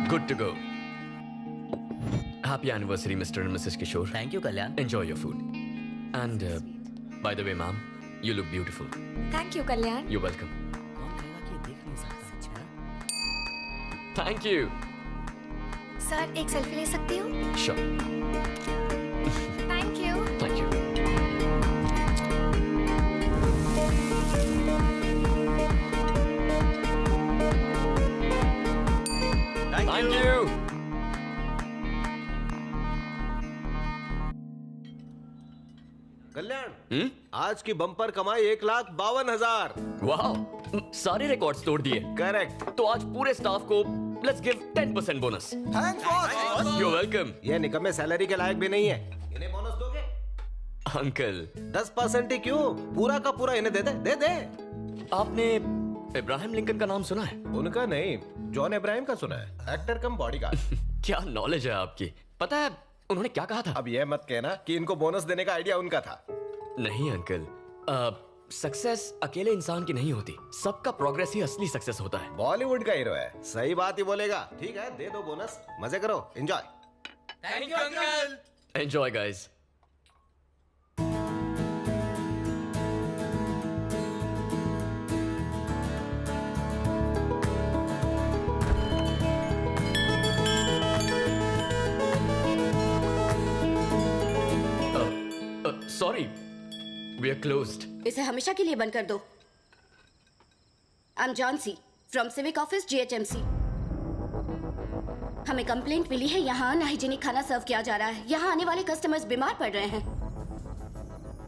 Good to go. Happy anniversary, Mr. and Mrs. Kishore. Thank you, Kalyan. Enjoy your food. And by the way, ma'am, you look beautiful. Thank you, Kalyan. You're welcome. कौन कहेगा कि देख नहीं सकता सच में? Thank you. Sir, एक selfie ले सकती हूँ? Sure. Thank you. Thank you. Thank you. कल्याण, आज की बम्पर कमाई 1,52,000। वाह, सारे रिकॉर्ड्स तोड़ दिए। करेक्ट। तो आज पूरे स्टाफ को let's give 10% bonus. Thanks boss. You're welcome. ये निकम्मे सैलरी के लायक भी नहीं है। इन्हें बोनस दोगे? अंकल 10% ही क्यों? पूरा का पूरा इन्हें दे दे। आपने इब्राहिम लिंकन का नाम सुना है? उनका नहीं, जॉन इब्राहिम का सुना है। एक्टर कम बॉडीगार्ड। क्या नॉलेज है आपकी। पता है उन्होंने क्या कहा था? अब ये मत कहना कि इनको बोनस देने का आइडिया उनका था। नहीं अंकल, सक्सेस अकेले इंसान की नहीं होती, सबका प्रोग्रेस ही असली सक्सेस होता है। बॉलीवुड का हीरो है, सही बात ही बोलेगा। ठीक है, दे दो बोनस, मजे करो, enjoy. Thank you, uncle. Enjoy guys. Sorry, we are closed. इसे हमेशा के लिए बंद कर दो। I am Jhansi from civic office GHMC। हमें कंप्लेंट मिली है, यहाँ अनहाइजीनिक खाना सर्व किया जा रहा है। यहाँ आने वाले कस्टमर्स बीमार पड़ रहे हैं।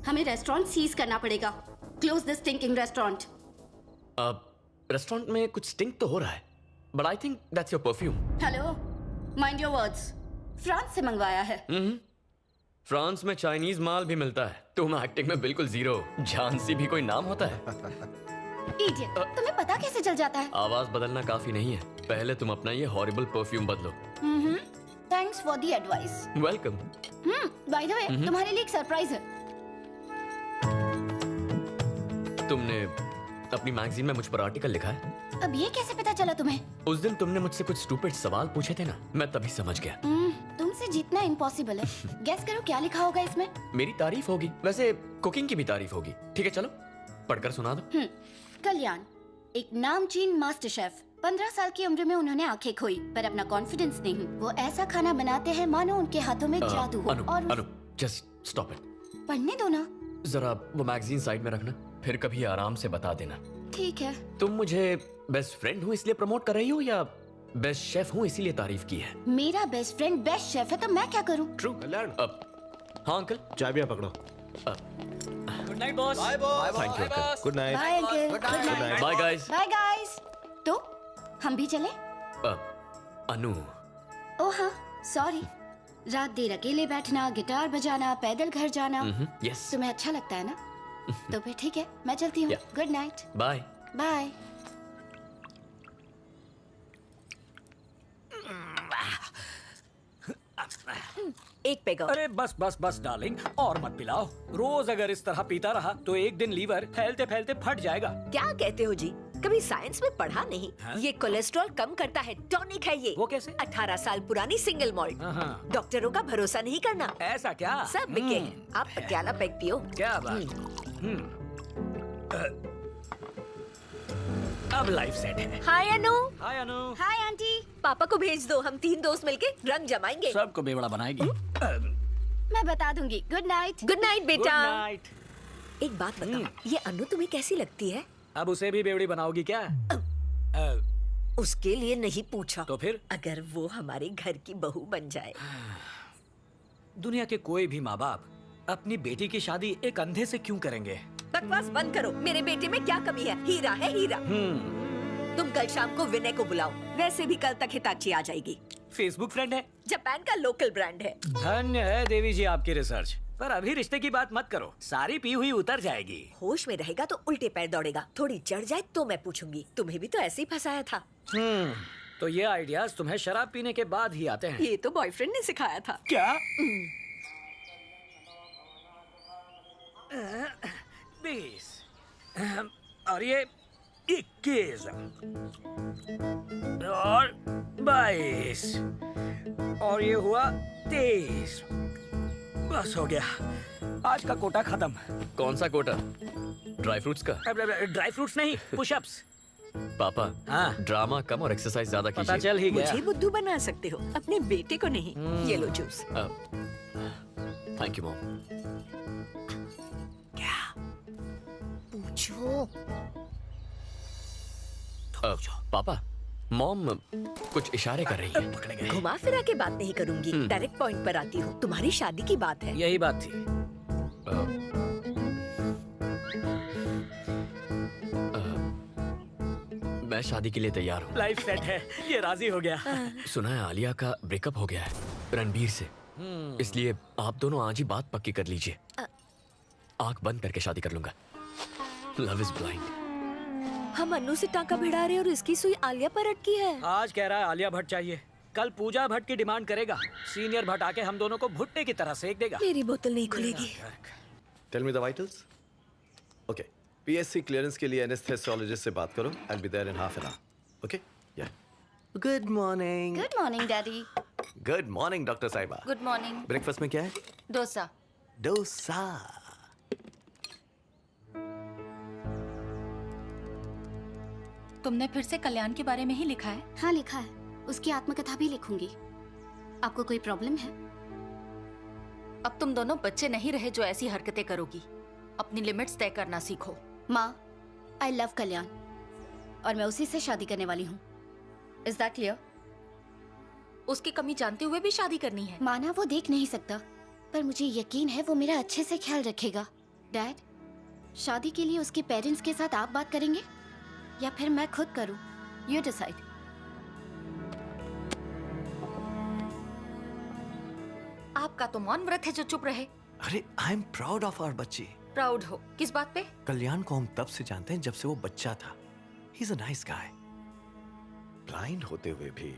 हमें रेस्टोरेंट सीज करना पड़ेगा। Close this stinking restaurant. Restaurant में कुछ स्टिंक तो हो रहा है, but I think that's your perfume. Hello, mind your words. France से मंगवाया है। फ्रांस में चाइनीज माल भी मिलता है। तुम एक्टिंग में बिल्कुल जीरो। झांसी भी कोई नाम होता है? इडियट, तुम्हें पता कैसे चल जाता है? आवाज बदलना काफी नहीं है, पहले तुम अपना ये हॉरिबल परफ्यूम बदलो। Thanks for the advice. Welcome. By the way, तुम्हारे लिए एक सरप्राइज है। तुमने अपनी मैगजीन में मुझ पर आर्टिकल लिखा है? अब ये कैसे पता चला तुम्हें? उस दिन तुमने मुझसे कुछ स्टूपिड सवाल पूछे थे ना, मैं तभी समझ गया। तुमसे जीतना इम्पॉसिबल है। गेस करो क्या लिखा होगा इसमें? मेरी तारीफ होगी, वैसे कुकिंग की भी तारीफ होगी। ठीक है चलो पढ़कर सुना दो। कल्याण, एक नामचीन मास्टर शेफ। 15 साल की उम्र में उन्होंने आंखें खोई, पर अपना कॉन्फिडेंस नहीं। वो ऐसा खाना बनाते हैं मानो उनके हाथों में जादू हो। अनु, जस्ट स्टॉप इट। पढ़ने दो ना। जरा वो मैगजीन साइड में रखना, फिर कभी आराम से बता देना। ठीक है। तुम मुझे बेस्ट फ्रेंड हूँ इसलिए प्रमोट कर रही हो या बेस्ट शेफ हूँ इसीलिए तारीफ की है? मेरा बेस्ट फ्रेंड बेस्ट शेफ है तो मैं क्या करूँ? ट्रू। कल्याण, हाँ अंकल, चाबियां पकड़ो। Good night, boss. Bye boss. Thank you uncle. Good night. Bye uncle. Good night. Bye guys. Bye guys. तो हम भी चले? अनु, ओह हाँ, सॉरी। रात देर अकेले बैठना, गिटार बजाना, पैदल घर जाना, यस। तुम्हें अच्छा लगता है ना? तो फिर ठीक है, मैं चलती हूँ। Good night. बाय। बाय। एक पेग और। अरे बस बस बस डार्लिंग, और मत पिलाओ। रोज अगर इस तरह पीता रहा तो एक दिन लीवर फैलते फैलते फट जाएगा। क्या कहते हो जी? कभी साइंस में पढ़ा नहीं? हाँ? ये कोलेस्ट्रॉल कम करता है, टॉनिक है ये। वो कैसे? 18 साल पुरानी सिंगल मॉल्ट। हाँ। डॉक्टरों का भरोसा नहीं करना। ऐसा क्या? सब बिके हैं। आप पटियाला पेग पियो। क्या बात। अब लाइफ सेट है। Hi Anu. Hi Anu. Hi aunty. पापा को भेज दो, हम 3 दोस्त मिलके रंग जमाएंगे। सबको बेवड़ा बनाएगी। मैं बता दूंगी। Good night. Good night good बेटा। नाइट। एक बात बताओ, ये अनु तुम्हें कैसी लगती है? अब उसे भी बेवड़ी बनाओगी क्या? उसके लिए नहीं पूछा। तो फिर? अगर वो हमारे घर की बहू बन जाए। दुनिया के कोई भी माँ बाप अपनी बेटी की शादी एक अंधे से क्यों करेंगे? बकवास बंद करो। मेरे बेटे में क्या कमी है? हीरा है हीरा। तुम कल शाम को विनय को बुलाओ, वैसे भी कल तक हिताची आ जाएगी। फेसबुक फ्रेंड है, जापान का लोकल ब्रांड है। धन्य है देवी जी आपकी रिसर्च। पर अभी रिश्ते की बात मत करो, सारी पी हुई उतर जाएगी। होश में रहेगा तो उल्टे पैर दौड़ेगा, थोड़ी चढ़ जाए तो मैं पूछूंगी। तुम्हें भी तो ऐसे ही फंसाया था। तो ये आइडियाज तुम्हें शराब पीने के बाद ही आते हैं? ये तो बॉयफ्रेंड ने सिखाया था। क्या? 20 और ये 21 और 22 और ये हुआ 23। बस हो गया, आज का कोटा खत्म। कौन सा कोटा? ड्राई फ्रूट्स का? ड्राई फ्रूट्स नहीं, पुशअप्स। पापा, हाँ। ड्रामा कम और एक्सरसाइज ज्यादा पता कीजिए। चल ही गया। मुझे बुद्धू बना सकते हो, अपने बेटे को नहीं। ये लो जूस। Thank you mom. क्या पूछो? पापा, मॉम कुछ इशारे कर रही है। पकड़ गए। घुमा फिरा के बात नहीं करूंगी, डायरेक्ट पॉइंट पर आती हूँ। तुम्हारी शादी की बात है। यही बात थी। मैं शादी के लिए तैयार हूँ। लाइफ सेट है, ये राजी हो गया। सुना है आलिया का ब्रेकअप हो गया है रणबीर से, इसलिए आप दोनों आज ही बात पक्की कर लीजिए। आंख बंद करके शादी कर लूंगा। Love is blind. हम अन्नू से टांका भिड़ा रहे और इसकी सुई आलिया पर अटकी है। आज कह रहा है आलिया भट्ट चाहिए, कल पूजा भट्ट की डिमांड करेगा। सीनियर भट्ट आके हम दोनों को भुट्टे की तरह सेक देगा। मेरी बोतल नहीं खुलेगी। Tell me the vitals. Okay, PSC clearance के लिए एनेस्थेसियोलॉजिस्ट से बात करो। I will be there in half an hour. Okay? Yeah. Good morning. Good morning daddy. Good morning doctor साहिबा। Good morning. ब्रेकफास्ट में क्या है? डोसा। डोसा। तुमने फिर से कल्याण के बारे में ही लिखा है? हाँ लिखा है, उसकी आत्मकथा भी लिखूंगी। आपको कोई प्रॉब्लम है? अब तुम दोनों बच्चे नहीं रहे जो ऐसी हरकतें करोगी। अपनी लिमिट्स तय करना सीखो। माँ, आई लव कल्याण और मैं उसी से शादी करने वाली हूँ। Is that clear? उसकी कमी जानते हुए भी शादी करनी है? माना वो देख नहीं सकता, पर मुझे यकीन है वो मेरा अच्छे से ख्याल रखेगा। डैड, शादी के लिए उसके पेरेंट्स के साथ आप बात करेंगे या फिर मैं खुद करूं? You decide. आपका तो मौन व्रत है जो चुप रहे। अरे I am proud of our बच्ची। प्राउड हो किस बात पे? कल्याण को हम तब से जानते हैं जब से वो बच्चा था। He is a nice guy. Blind होते हुए भी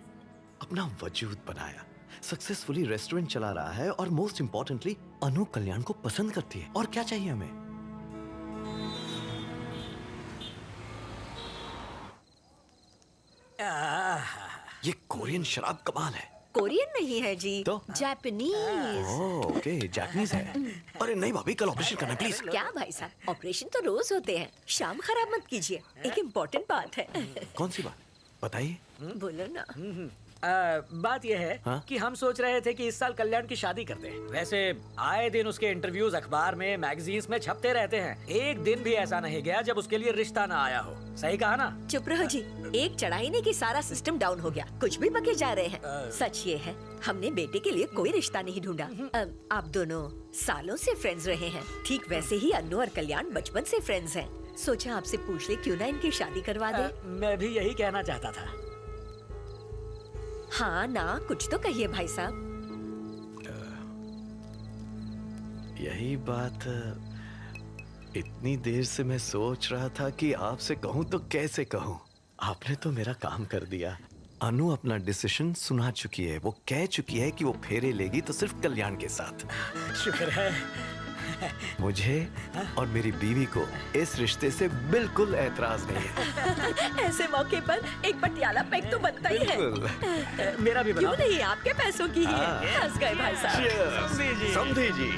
अपना वजूद बनाया, सक्सेसफुली रेस्टोरेंट चला रहा है और मोस्ट इंपॉर्टेंटली अनु कल्याण को पसंद करती है। और क्या चाहिए हमें? ये कोरियन शराब कमाल है। कोरियन नहीं है जी, तो? जापानीज। ओके, जापानीज है। अरे नहीं भाभी, कल ऑपरेशन करना प्लीज। क्या भाई साहब, ऑपरेशन तो रोज होते हैं, शाम खराब मत कीजिए। एक इम्पोर्टेंट बात है। कौन सी बात बताइए? बोलो ना। बात यह है हाँ? कि हम सोच रहे थे कि इस साल कल्याण की शादी करते हैं। वैसे आए दिन उसके इंटरव्यूज अखबार में, मैगजीन्स में छपते रहते हैं। एक दिन भी ऐसा नहीं गया जब उसके लिए रिश्ता ना आया हो। सही कहा ना? चुप रहो जी, एक चढ़ाई नहीं कि सारा सिस्टम डाउन हो गया। कुछ भी बके जा रहे हैं। सच ये है, हमने बेटे के लिए कोई रिश्ता नहीं ढूंढा। आप दोनों सालों से फ्रेंड्स रहे हैं, ठीक वैसे ही अन्नू और कल्याण बचपन से फ्रेंड्स हैं। सोचा आपसे पूछ ले क्यों ना इनकी शादी करवा दे। मैं भी यही कहना चाहता था। हाँ ना, कुछ तो कहिए भाई साहब। यही बात इतनी देर से मैं सोच रहा था कि आपसे कहूं तो कैसे कहूं। आपने तो मेरा काम कर दिया। अनु अपना डिसीजन सुना चुकी है। वो कह चुकी है कि वो फेरे लेगी तो सिर्फ कल्याण के साथ। शुक्र है। मुझे और मेरी बीवी को इस रिश्ते से बिल्कुल ऐतराज नहीं है। ऐसे मौके पर एक पटियाला पैक तो बनता ही है। बिल्कुल। मेरा भी क्यों बनाओ। नहीं, आपके पैसों की ही है। हंस गए भाई साहब। Cheers! समधी जी।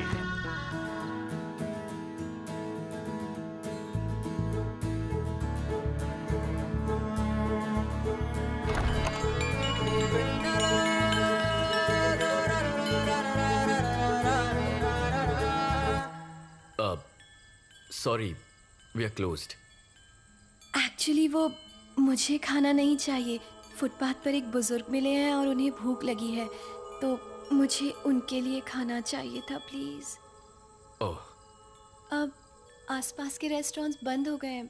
Sorry, we are closed. Actually वो मुझे खाना नहीं चाहिए। फुटपाथ पर एक बुजुर्ग मिले हैं और उन्हें भूख लगी है, तो मुझे उनके लिए खाना चाहिए था प्लीज। ओह, अब आसपास के रेस्टोरेंट्स बंद हो गए हैं।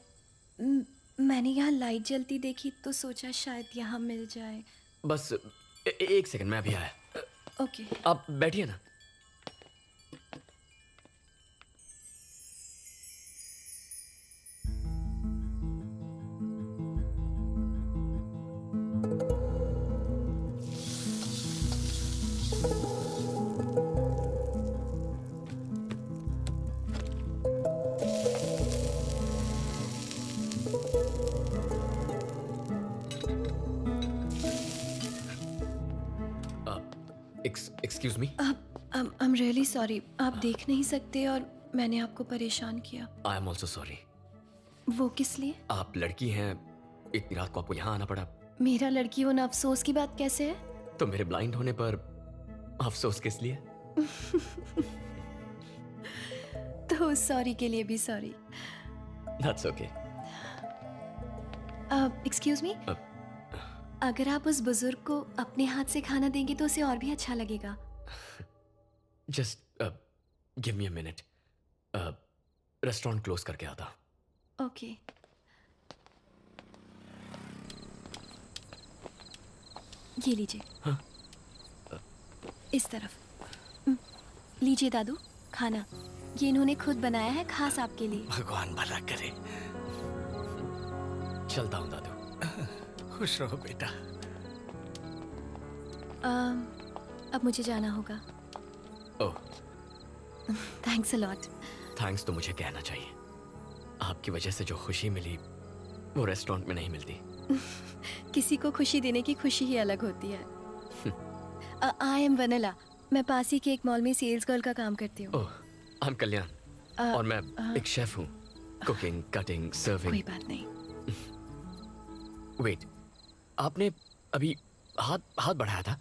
मैंने यहाँ लाइट जलती देखी तो सोचा शायद यहाँ मिल जाए। बस एक सेकंड, मैं अभी आया। ओके। आप बैठिए ना। Excuse me. I am really sorry, आप देख नहीं सकते और मैंने आपको परेशान किया। I am also sorry. वो किस लिए? आप लड़की हैं, इतनी रात को आपको यहाँ आना पड़ा। मेरा लड़की होना अफसोस की बात कैसे है? तो मेरे ब्लाइंड होने पर अफसोस किस लिए? तो सॉरी के लिए भी sorry. That's okay. Excuse me, अगर आप उस बुजुर्ग को अपने हाथ से खाना देंगे तो उसे और भी अच्छा लगेगा। Just give me a minute. Restaurant close करके आता। ओके। ये लीजिए। हाँ? इस तरफ। लीजिए दादू, खाना ये इन्होंने खुद बनाया है, खास आपके लिए। भगवान भला करे। चलता हूँ दादू। खुश रहो बेटा। अब मुझे जाना होगा। ओह, थैंक्स अ लॉट। थैंक्स तो मुझे कहना चाहिए। आपकी वजह से जो खुशी मिली वो रेस्टोरेंट में नहीं मिलती। किसी को खुशी देने की खुशी ही अलग होती है। आई एम वनीला, मैं पास ही के एक मॉल में सेल्स गर्ल का काम करती हूँ। ओह, आई एम कल्याण और मैं एक शेफ हूँ। Cooking, cutting, serving. कोई बात नहीं। वेट, आपने अभी हाथ बढ़ाया था?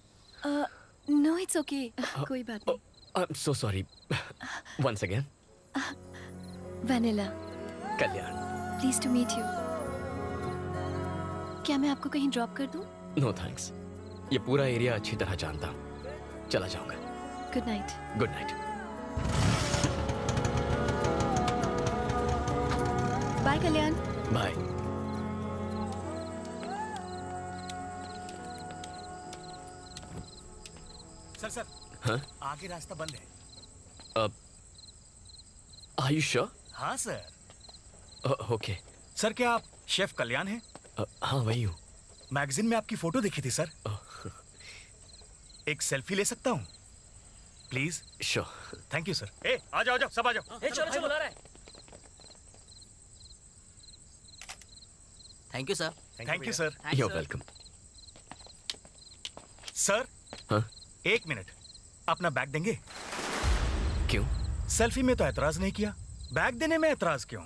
नो इट्स ओके, कोई बात नहीं। I am so sorry. Once again. Vennela, Kalyan. Please to meet you. क्या मैं आपको कहीं ड्रॉप कर दूं? नो थैंक्स, ये पूरा एरिया अच्छी तरह जानता हूँ। चला जाऊंगा। Good night. Good night. Bye Kalyan. Bye. Sir हाँ? आगे रास्ता बंद है। Are you sure? हाँ सर। ओके। सर क्या आप शेफ कल्याण हैं? हाँ वही हूँ। मैगजीन में आपकी फोटो देखी थी सर। एक सेल्फी ले सकता हूँ please? Sure. Thank you sir. ए आ जाओ सब आ जाओ। चलो बुला रहा है। Thank you sir. Thank you sir. You are welcome. Sir हाँ? एक मिनट, अपना बैग देंगे? क्यों? सेल्फी में तो एतराज नहीं किया, बैग देने में एतराज क्यों?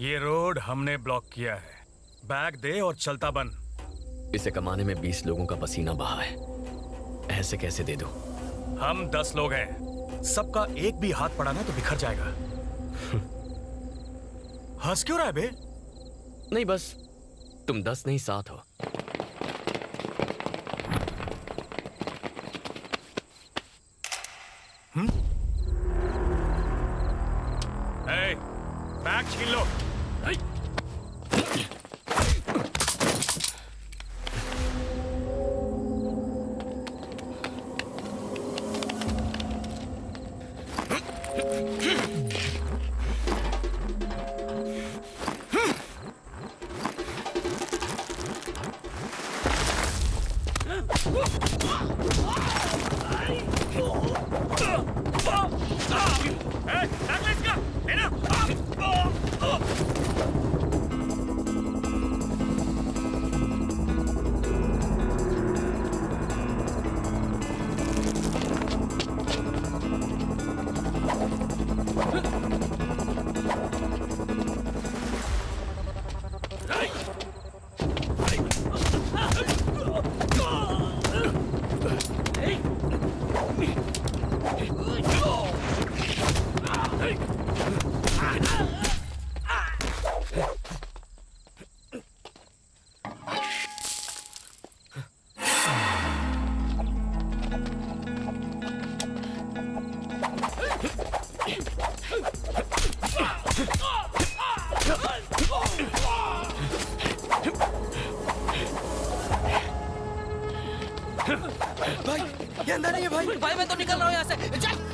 ये रोड हमने ब्लॉक किया है, बैग दे और चलता बन। इसे कमाने में 20 लोगों का पसीना बहा है, ऐसे कैसे दे दूं? हम 10 लोग हैं, सबका एक भी हाथ पड़ा ना तो बिखर जाएगा। हंस क्यों रहा है बे? नहीं बस तुम 10 नहीं 7 हो। बैग छीन लो। भाई ये अंदर नहीं है भाई मैं तो निकल रहा हूँ यहाँ से। चल।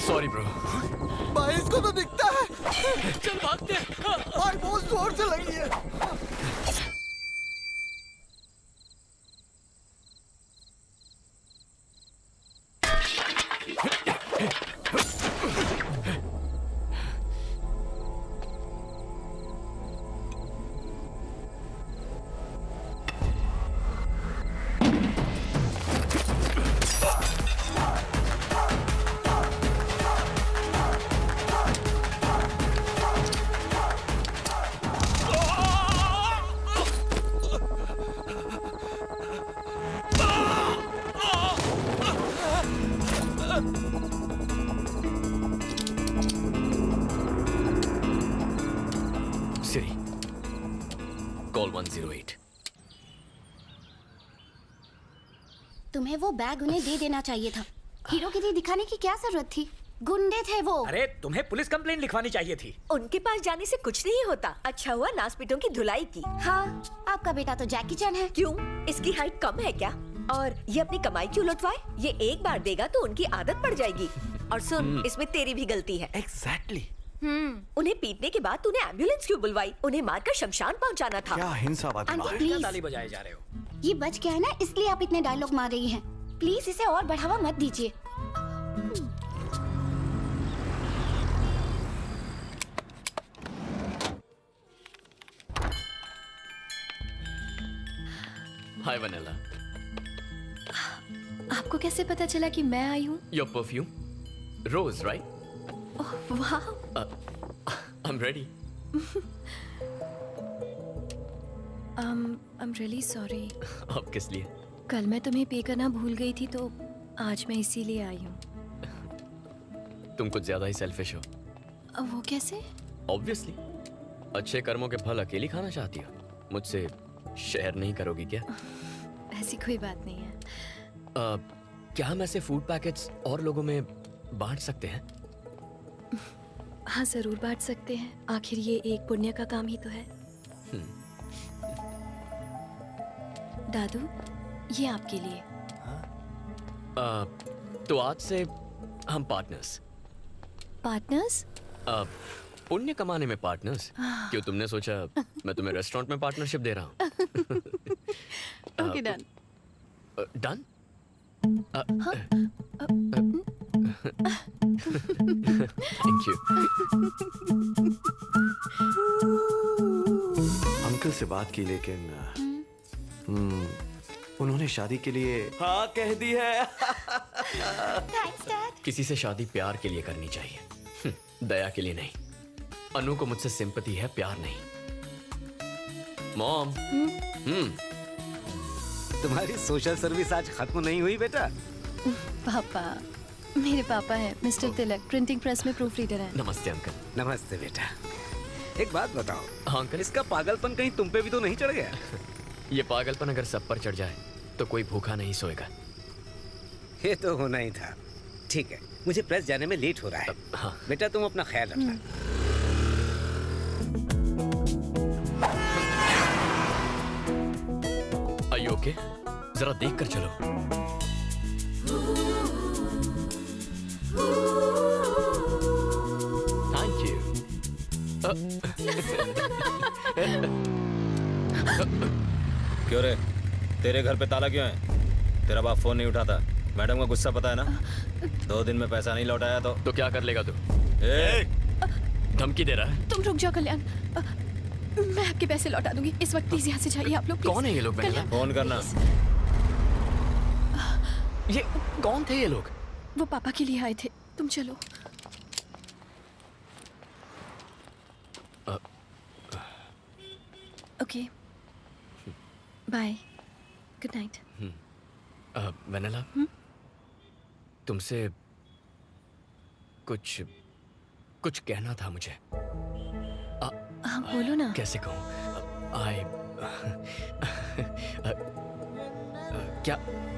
Sorry bro. भाई इसको तो दिखता है। चल भागते हैं। भाई बहुत जोर से लगी है। सिरी, कॉल 108। तुम्हें वो बैग उन्हें दे देना चाहिए था। हीरोगिरी दिखाने की क्या जरूरत थी? गुंडे थे वो। अरे तुम्हें पुलिस कंप्लेंट लिखवानी चाहिए थी। उनके पास जाने से कुछ नहीं होता। अच्छा हुआ नासपीटों की धुलाई की। हाँ, आपका बेटा तो जैकी चैन है। क्यों? इसकी हाइट कम है क्या? और ये अपनी कमाई क्यों लुटवाए? ये एक बार देगा तो उनकी आदत पड़ जाएगी। और सुन, इसमें तेरी भी गलती है। एग्जैक्टली। उन्हें पीटने के बाद तूने एम्बुलेंस क्यों बुलवाई? उन्हें मारकर शमशान पहुंचाना था। क्या हिंसावादी आंटी, बात। प्लीज। ताली बजाए जा रहे हो। ये बच गया है ना, इसलिए आप इतने डायलॉग मार रही हैं। प्लीज इसे और बढ़ावा मत दीजिए। Hi Vanilla. आपको कैसे पता चला कि मैं आई हूँ? Your perfume, rose, right? Oh वाह। I am ready. I'm really sorry। अब किस लिए? कल मैं तुम्हें पे करना भूल गई थी, तो आज मैं इसीलिए आई हूँ। तुम कुछ ज्यादा ही सेल्फिश हो। वो कैसे? ऑब्वियसली, अच्छे कर्मों के फल अकेली खाना चाहती हो। मुझसे शेयर नहीं करोगी क्या? ऐसी कोई बात नहीं है। क्या हम ऐसे फूड पैकेट्स और लोगों में बांट सकते हैं? हाँ, जरूर बांट सकते हैं। आखिर ये एक पुण्य का काम ही तो है। दादू, ये आपके लिए। तो आज से हम पार्टनर्स। पार्टनर्स? पुण्य कमाने में पार्टनर्स। क्यों, तुमने सोचा मैं तुम्हें रेस्टोरेंट में पार्टनरशिप दे रहा हूँ? Okay, done. Done? Thank you. Uncle से बात की, लेकिन उन्होंने शादी के लिए हाँ कह दी है। Thanks dad. किसी से शादी प्यार के लिए करनी चाहिए, दया के लिए नहीं। अनु को मुझसे सिंपैथी है, प्यार नहीं। मॉम। तुम्हारी सोशल सर्विस आज खत्म नहीं हुई बेटा? पापा, मेरे पापा हैं मिस्टर तिलक, प्रिंटिंग प्रेस में प्रूफ रीडर हैं। नमस्ते अंकल। नमस्ते बेटा। एक बात बताओ। हाँ अंकल। इसका पागलपन कहीं तुम पे भी तो नहीं चढ़ गया? ये पागलपन अगर सब पर चढ़ जाए तो कोई भूखा नहीं सोएगा। ये तो होना ही था। ठीक है, मुझे प्रेस जाने में लेट हो रहा है। हाँ। बेटा तुम अपना ख्याल रखना। Are you okay? जरा देख कर चलो। Thank you. क्यों रे? तेरे घर पे ताला क्यों है? तेरा बाप फोन नहीं उठाता। मैडम का गुस्सा पता है ना? 2 दिन में पैसा नहीं लौटाया तो क्या कर लेगा तू? धमकी दे रहा है? तुम रुक जाओ कल्याण, मैं आपके पैसे लौटा दूंगी। इस वक्त प्लीज यहाँ से जाइए आप लोग। कौन है ये लोग? फोन करना। ये कौन थे ये लोग? वो पापा के लिए आए थे। तुम चलो। Okay, bye, good night. Vennela, तुमसे कुछ कहना था मुझे। हाँ बोलो ना। कैसे कहूँ?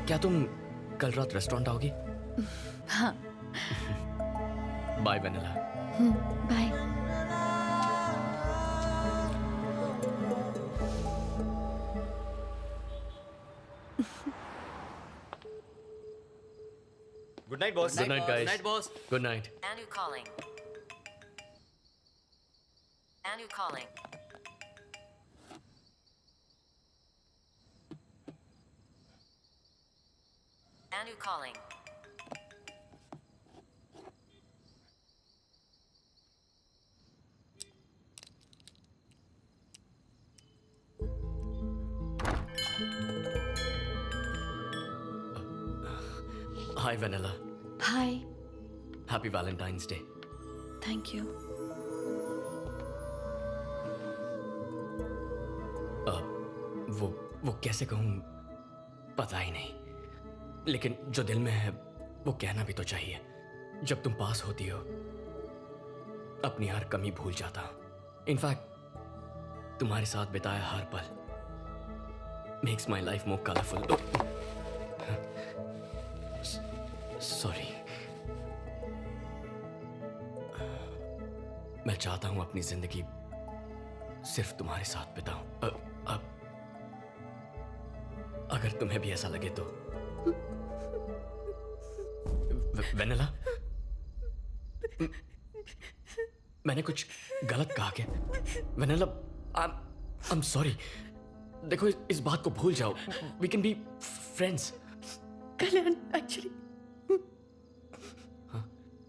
क्या तुम कल रात रेस्टोरेंट आओगी? हाँ। Bye Vennela. Bye. Good night boss. Good night guys. Night, boss. गुड नाइट। Anu calling. Anu calling. Anu calling. Hi, Vanilla. Hi Happy Valentine's Day. Thank you. वो कैसे कहूँ पता ही नहीं, लेकिन जो दिल में है वो कहना भी तो चाहिए। जब तुम पास होती हो अपनी हर कमी भूल जाता हूँ। इनफैक्ट तुम्हारे साथ बिताया हर पल makes my life more colourful. Sorry. मैं चाहता हूं अपनी जिंदगी सिर्फ तुम्हारे साथ बिताऊं। अब अगर तुम्हें भी ऐसा लगे तो। वेनिला, मैंने कुछ गलत कहा क्या? Vennela, I am sorry. देखो, इस बात को भूल जाओ। We can be friends. Kalyan, actually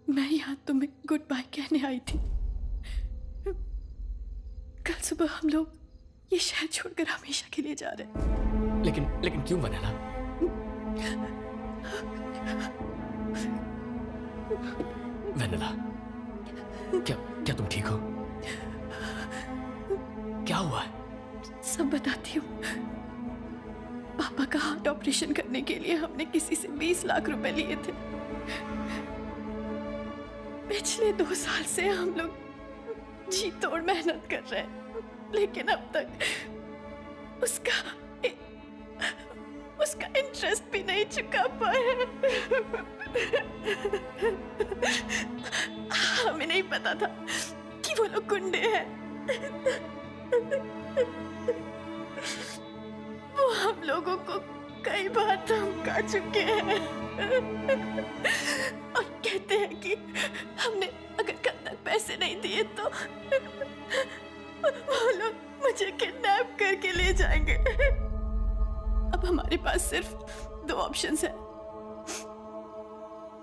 मैं यहाँ तुम्हें गुड बाय कहने आई थी। कल सुबह हम लोग ये शहर छोड़कर हमेशा के लिए जा रहे हैं। लेकिन क्यों वेनिला? वेनिला, क्या तुम ठीक हो? क्या हुआ है? सब बताती हूँ। पापा का हार्ट ऑपरेशन करने के लिए हमने किसी से 20 लाख रुपए लिए थे। पिछले 2 साल से हम लोग जी तोड़ मेहनत कर रहे हैं, लेकिन अब तक उसका इंटरेस्ट भी नहीं चुका पाए। हमें नहीं पता था कि वो लोग गुंडे हैं। वो हम लोगों को कई बार धमका चुके हैं और कहते हैं कि हमने अगर कल तक पैसे नहीं दिए तो वो लोग मुझे किडनैप करके ले जाएंगे। अब हमारे पास सिर्फ 2 ऑप्शंस हैं।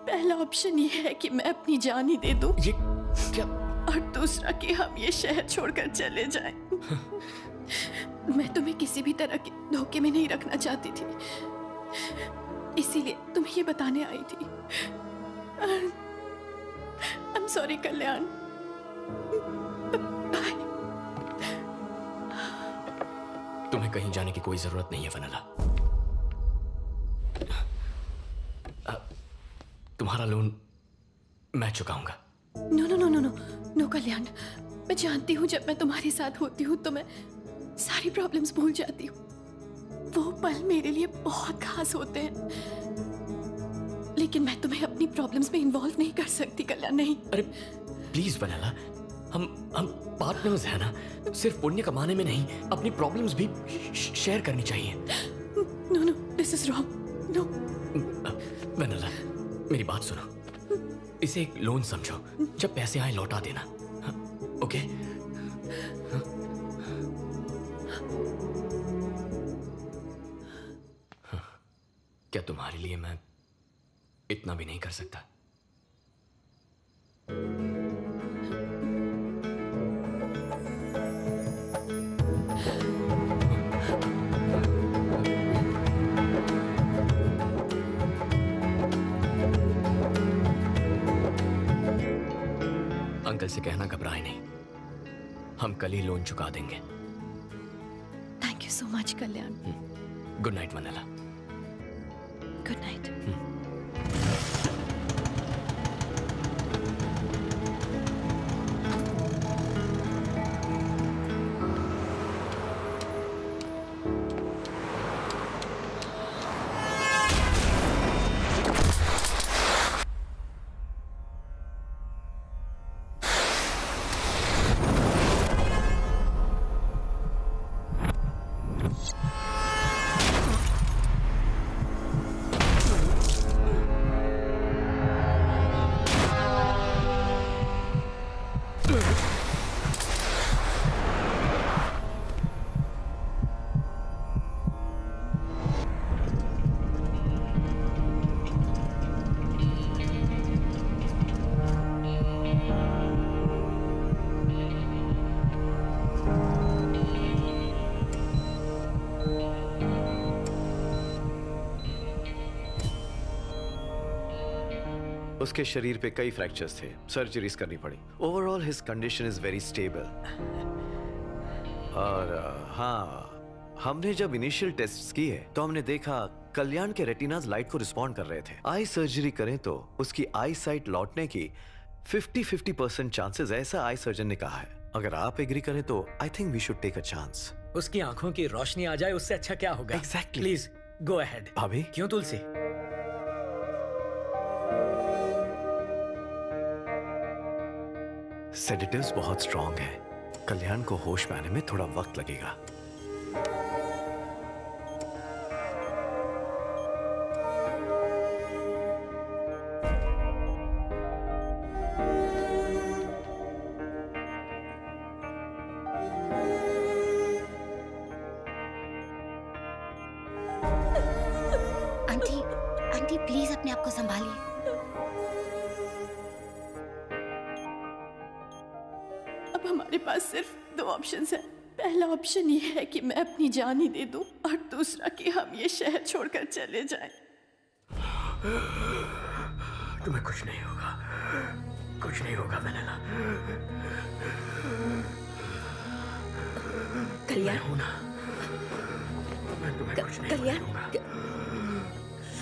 पहला ऑप्शन ये है कि मैं अपनी जान ही दे दूं, ये क्या? और दूसरा कि हम ये शहर छोड़कर चले जाएं। मैं तुम्हें किसी भी तरह के धोखे में नहीं रखना चाहती थी, इसीलिए तुम्हें ये बताने आई थी। I'm sorry, Kalyan. बाय। तुम्हें कहीं जाने की कोई जरूरत नहीं है वेनिला। तुम्हारा लोन मैं चुकाऊंगा। नो कल्याण, मैं जानती हूँ जब मैं तुम्हारे साथ होती हूँ तो मैं सारी प्रॉब्लम्स भूल जाती हूँ। वो पल मेरे लिए बहुत खास होते हैं, लेकिन मैं तुम्हें अपनी प्रॉब्लम्स में इन्वॉल्व नहीं कर सकती कल्याण। नहीं। अरे प्लीज वेनिला, हम पार्टनर्स हैं ना। सिर्फ पुण्य कमाने में नहीं, अपनी प्रॉब्लम्स भी शेयर करनी चाहिए। No, this is wrong. No Vennela, मेरी बात सुनो। इसे एक लोन समझो। जब पैसे आए लौटा देना। ओके? क्या तुम्हारे लिए मैं इतना भी नहीं कर सकता? अंकल से कहना घबराए नहीं, हम कल ही लोन चुका देंगे। Thank you so much Kalyan. Good night vanilla. Good night. उसके शरीर पे कई फ्रैक्चर्स थे, सर्जरीज करनी पड़ी। Overall his condition is very stable. और हाँ, हमने जब इनिशियल टेस्ट्स किए तो हमने देखा कल्याण के रेटिनाज लाइट को रिस्पॉन्ड कर रहे थे। आई सर्जरी करें तो उसकी आई साइट लौटने की 50-50% चांसेस, ऐसा आई सर्जन ने कहा है। अगर आप एग्री करें तो I think we should take a chance. उसकी आंखों की रोशनी आ जाए उससे अच्छा क्या होगा? Exactly. Please go ahead. भाभी क्यों तुलसी? सेडेटिव्स बहुत स्ट्रॉन्ग है, कल्याण को होश में आने में थोड़ा वक्त लगेगा। आंटी प्लीज अपने आप को संभालिए। अब हमारे पास सिर्फ 2 ऑप्शंस हैं। पहला ऑप्शन ये है कि मैं अपनी जान ही दे दूं, और दूसरा कि हम ये शहर छोड़कर चले जाएं। तुम्हें कुछ नहीं होगा, कुछ नहीं होगा वेनेला। कल्याण, मैं हूं ना, मैं तुम्हें कुछ नहीं करूंगा।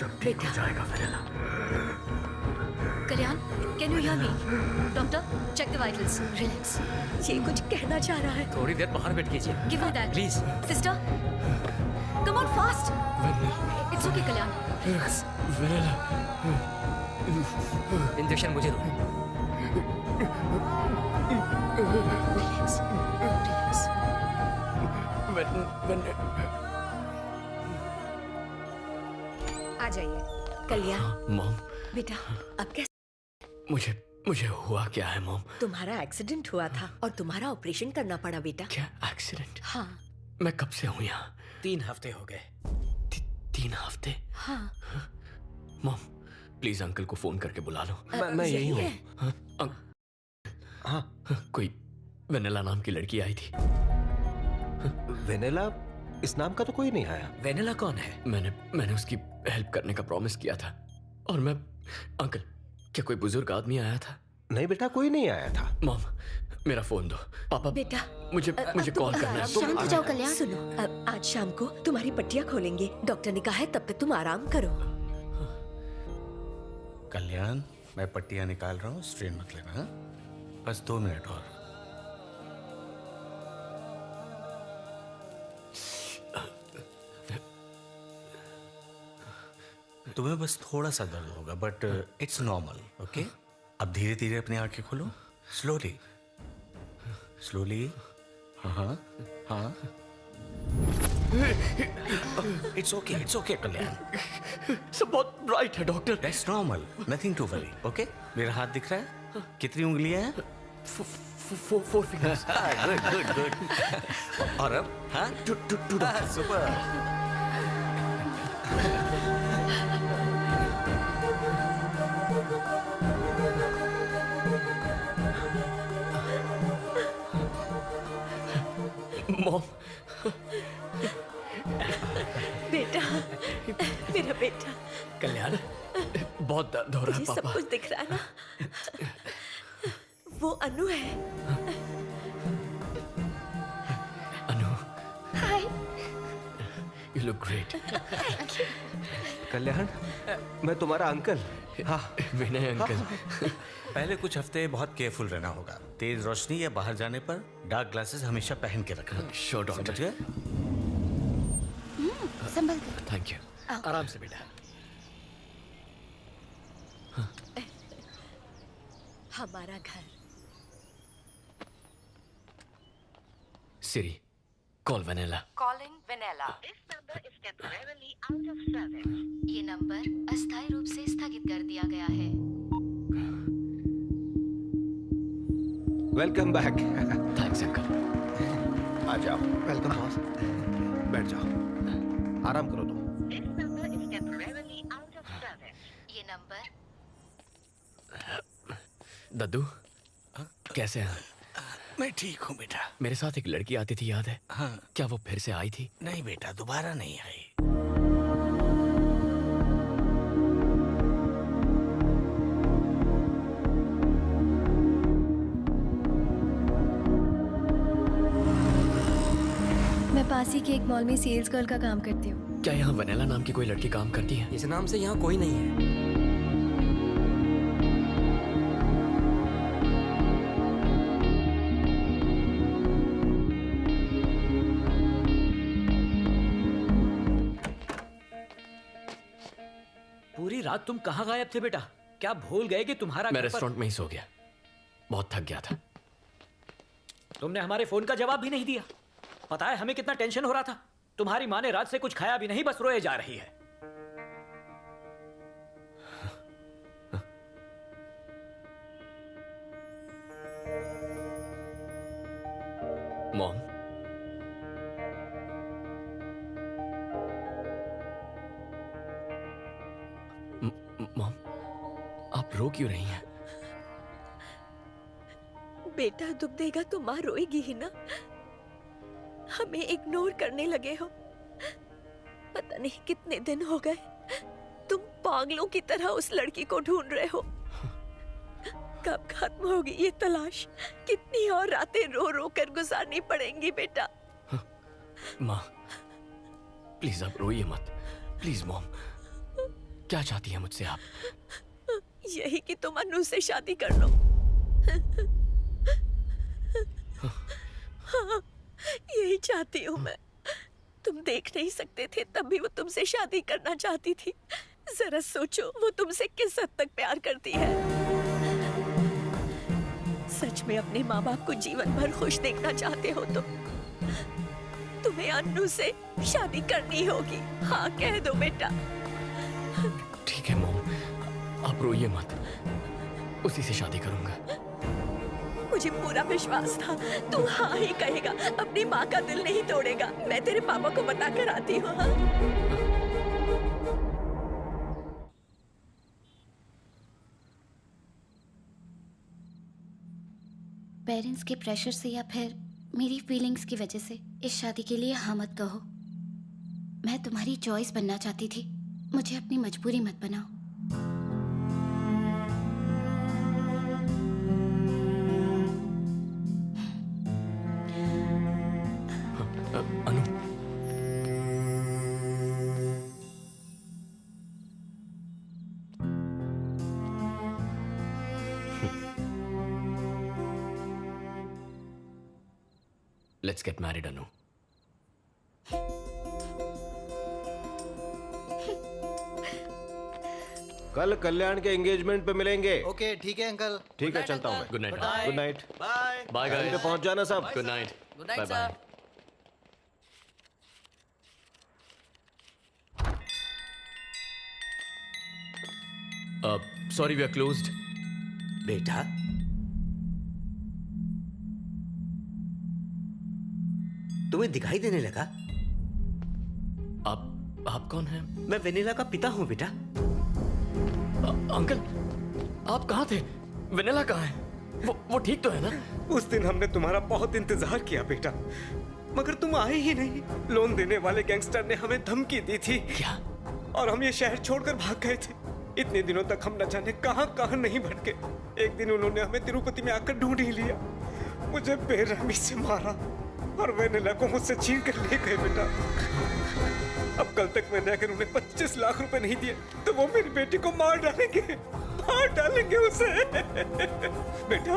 सब ठीक हो जाएगा Vennela. Kalyan, can you hear me? Doctor, check the vitals. Relax. ये कुछ कहना चाह रहा है। थोड़ी देर बाहर बैठ कीजिए। Give me that please. Sister, come on fast. It's okay Kalyan. Vennela, injection मुझे दो। Relax, relax. आ जाइए। कल्याण, मॉम, बेटा अब कैसे? मुझे हुआ क्या है मॉम? तुम्हारा एक्सीडेंट हुआ था और तुम्हारा ऑपरेशन करना पड़ा बेटा। क्या एक्सीडेंट? हाँ। मैं कब से हूँ यहाँ? 3 हफ्ते हो गए। 3 हफ्ते? हाँ। मॉम प्लीज अंकल को फोन करके बुला लो। मैं यही हूँ। हाँ, कोई वेनेला नाम की लड़की आई थी। वेनेला? इस नाम का तो कोई नहीं आया। वेनेला कौन है? मैंने उसकी हेल्प करने का प्रॉमिस किया था। और मैं अंकल, क्या कोई बुजुर्ग आदमी आया था? नहीं बेटा, कोई नहीं आया था। मॉम मेरा फोन दो। पापा बेटा मुझे कॉल करना है। शांत हो जाओ कल्याण। सुनो, आज शाम को तुम्हारी पट्टियां खोलेंगे। डॉक्टर ने कहा है तब तक तुम आराम करो। कल्याण, मैं पट्टियां निकाल रहा हूँ, स्ट्रेन मत लेना। हाँ? बस 2 मिनट और। तुम्हें बस थोड़ा सा दर्द होगा, बट इट्स नॉर्मल। ओके, अब धीरे धीरे अपनी आंखें खोलो। Slowly slowly. हाँ हाँ, इट्स ओके कल्याण। सब बहुत ब्राइट है doctor. That's normal, nothing to worry. Okay, मेरा हाथ दिख रहा है? कितनी उंगलियां हैं? 4 फिंगर्स। गुड। और अब? हाँ, सुपर। मॉम, बेटा, मेरा बेटा। कल्याण, बहुत दर्द हो रहा है मुझे पापा। सब कुछ दिख रहा है ना? वो अनु है। Anu, hi. You look great. Kalyan, मैं तुम्हारा अंकल। हाँ, विनय अंकल। पहले कुछ हफ्ते बहुत केयरफुल रहना होगा। तेज रोशनी या बाहर जाने पर डार्क ग्लासेस हमेशा पहन के रखना। Sure doctor. समझ गए? संभल कर। Thank you. आराम से बेटा। हमारा घर। Siri, call Vennela. Calling Vanilla. ये नंबर अस्थायी रूप से स्थगित कर दिया गया है। Welcome back. Thanks uncle. आ जाओ। Welcome boss. बैठ जाओ, आराम करो तुम। ये नंबर। दद्दू, कैसे हैं? मैं ठीक हूँ बेटा। मेरे साथ एक लड़की आती थी, याद है? हाँ। क्या वो फिर से आई थी? नहीं बेटा, दोबारा नहीं आई। पास ही के एक मॉल में सेल्स गर्ल का काम करती हूँ। क्या यहाँ वनेला नाम की कोई लड़की काम करती है? इस नाम से यहाँ कोई नहीं है। पूरी रात तुम कहाँ गायब थे बेटा? क्या भूल गए कि तुम्हारा मैं रेस्टोरेंट में ही सो गया, बहुत थक गया था। तुमने हमारे फोन का जवाब भी नहीं दिया। पता है हमें कितना टेंशन हो रहा था। तुम्हारी माँ ने रात से कुछ खाया भी नहीं, बस रोए जा रही है। मॉम, मॉम, आप रो क्यों रही हैं? बेटा दुख देगा तो माँ रोएगी ही ना। हमें इग्नोर करने लगे हो। पता नहीं कितने दिन हो गए तुम पागलों की तरह उस लड़की को ढूंढ रहे हो। कब खत्म होगी ये तलाश? कितनी और रातें रो रो कर गुजारनी पड़ेंगी बेटा? माँ, प्लीज आप रोइए मत। प्लीज मॉम, क्या चाहती है मुझसे आप? यही कि तुम अनु से शादी कर लो। हाँ, यही चाहती हूँ मैं। तुम देख नहीं सकते थे तब भी वो तुमसे शादी करना चाहती थी। जरा सोचो वो तुमसे किस हद तक प्यार करती है। सच में अपने माँ बाप को जीवन भर खुश देखना चाहते हो तो तुम्हें अनु से शादी करनी होगी। हाँ कह दो बेटा। ठीक है मॉम, आप रोइए मत, उसी से शादी करूंगा। मुझे पूरा विश्वास था तू हाँ ही कहेगा, अपनी माँ का दिल नहीं तोड़ेगा। मैं तेरे पापा को बता कर आती हूँ। हाँ? पेरेंट्स के प्रेशर से या फिर मेरी फीलिंग्स की वजह से इस शादी के लिए हाँ मत कहो। मैं तुम्हारी चॉइस बनना चाहती थी, मुझे अपनी मजबूरी मत बनाओ। अनु, लेट्स गेट मैरिड अनु। कल कल्याण के एंगेजमेंट पे मिलेंगे। ओके ठीक है अंकल। ठीक है, चलता हूँ मैं। Good night. Good night. Bye bye time पे गाइस। पहुंच जाना सब। Good night. Good night bye sir. Sorry we are closed. बेटा तुम्हें दिखाई देने लगा? आप कौन हैं? मैं वेनिला का पिता हूँ बेटा। अंकल, आप कहाँ थे? वेनिला कहाँ है? वो ठीक तो है ना? उस दिन हमने तुम्हारा बहुत इंतजार किया बेटा, मगर तुम आए ही नहीं। लोन देने वाले गैंगस्टर ने हमें धमकी दी थी। क्या? और हम ये शहर छोड़कर भाग गए थे। इतने दिनों तक हम न जाने कहां कहां नहीं भटके। एक दिन उन्होंने हमें तिरुपति में आकर ढूंढ ही लिया। मुझे बेरहमी से मारा और वेनिला को मुझसे छीन कर ले गए बेटा। अब कल तक मैंने अगर उन्हें 25 लाख रुपए नहीं दिए तो वो मेरी बेटी को मार डालेंगे उसे। बेटा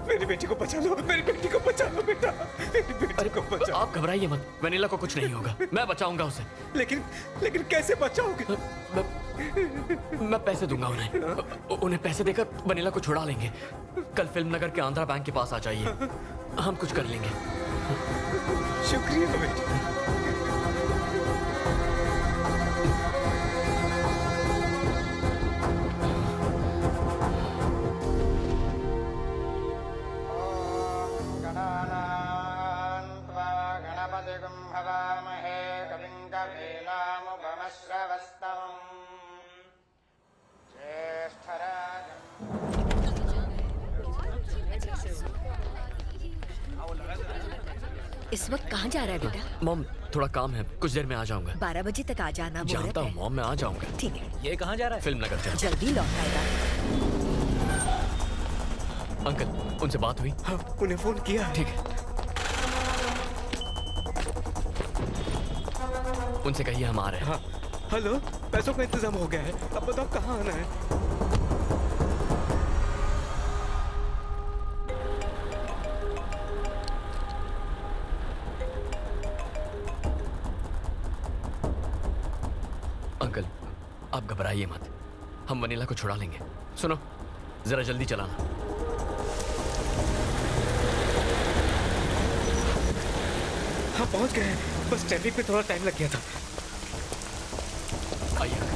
मेरी बेटी को बचा लो, मेरी बेटी को बचा लो बेटा, मेरी बेटी को बचा लो। आप घबराइए मत, वेनिला को कुछ नहीं होगा, मैं बचाऊंगा उसे। लेकिन कैसे बचाओगे? मैं पैसे दूंगा उन्हें पैसे देकर वेनिला को छुड़ा लेंगे। कल फिल्म नगर के आंध्रा बैंक के पास आ जाइए, हम कुछ कर लेंगे। शुक्रिया बेटा। इस वक्त कहाँ जा रहा है बेटा? मॉम थोड़ा काम है, कुछ देर में आ जाऊंगा। 12 बजे तक आ जाना। जानता हूँ मॉम, मैं आ जाऊंगा। ठीक है। ये कहाँ जा रहा है? फिल्म नगर जा। जल्दी लौट आएगा। अंकल उनसे बात हुई? हाँ, उन्हें फोन किया। ठीक है। उनसे कहिए हम आ रहे हैं। हाँ, हेलो, पैसों का इंतजाम हो गया है, अब बताओ कहाँ आना है? अंकल, आप घबराइए मत, हम वनीला को छुड़ा लेंगे। सुनो, जरा जल्दी चलाना। हाँ, पहुंच गए हैं, बस ट्रैफिक पे थोड़ा टाइम लग गया था। आइए।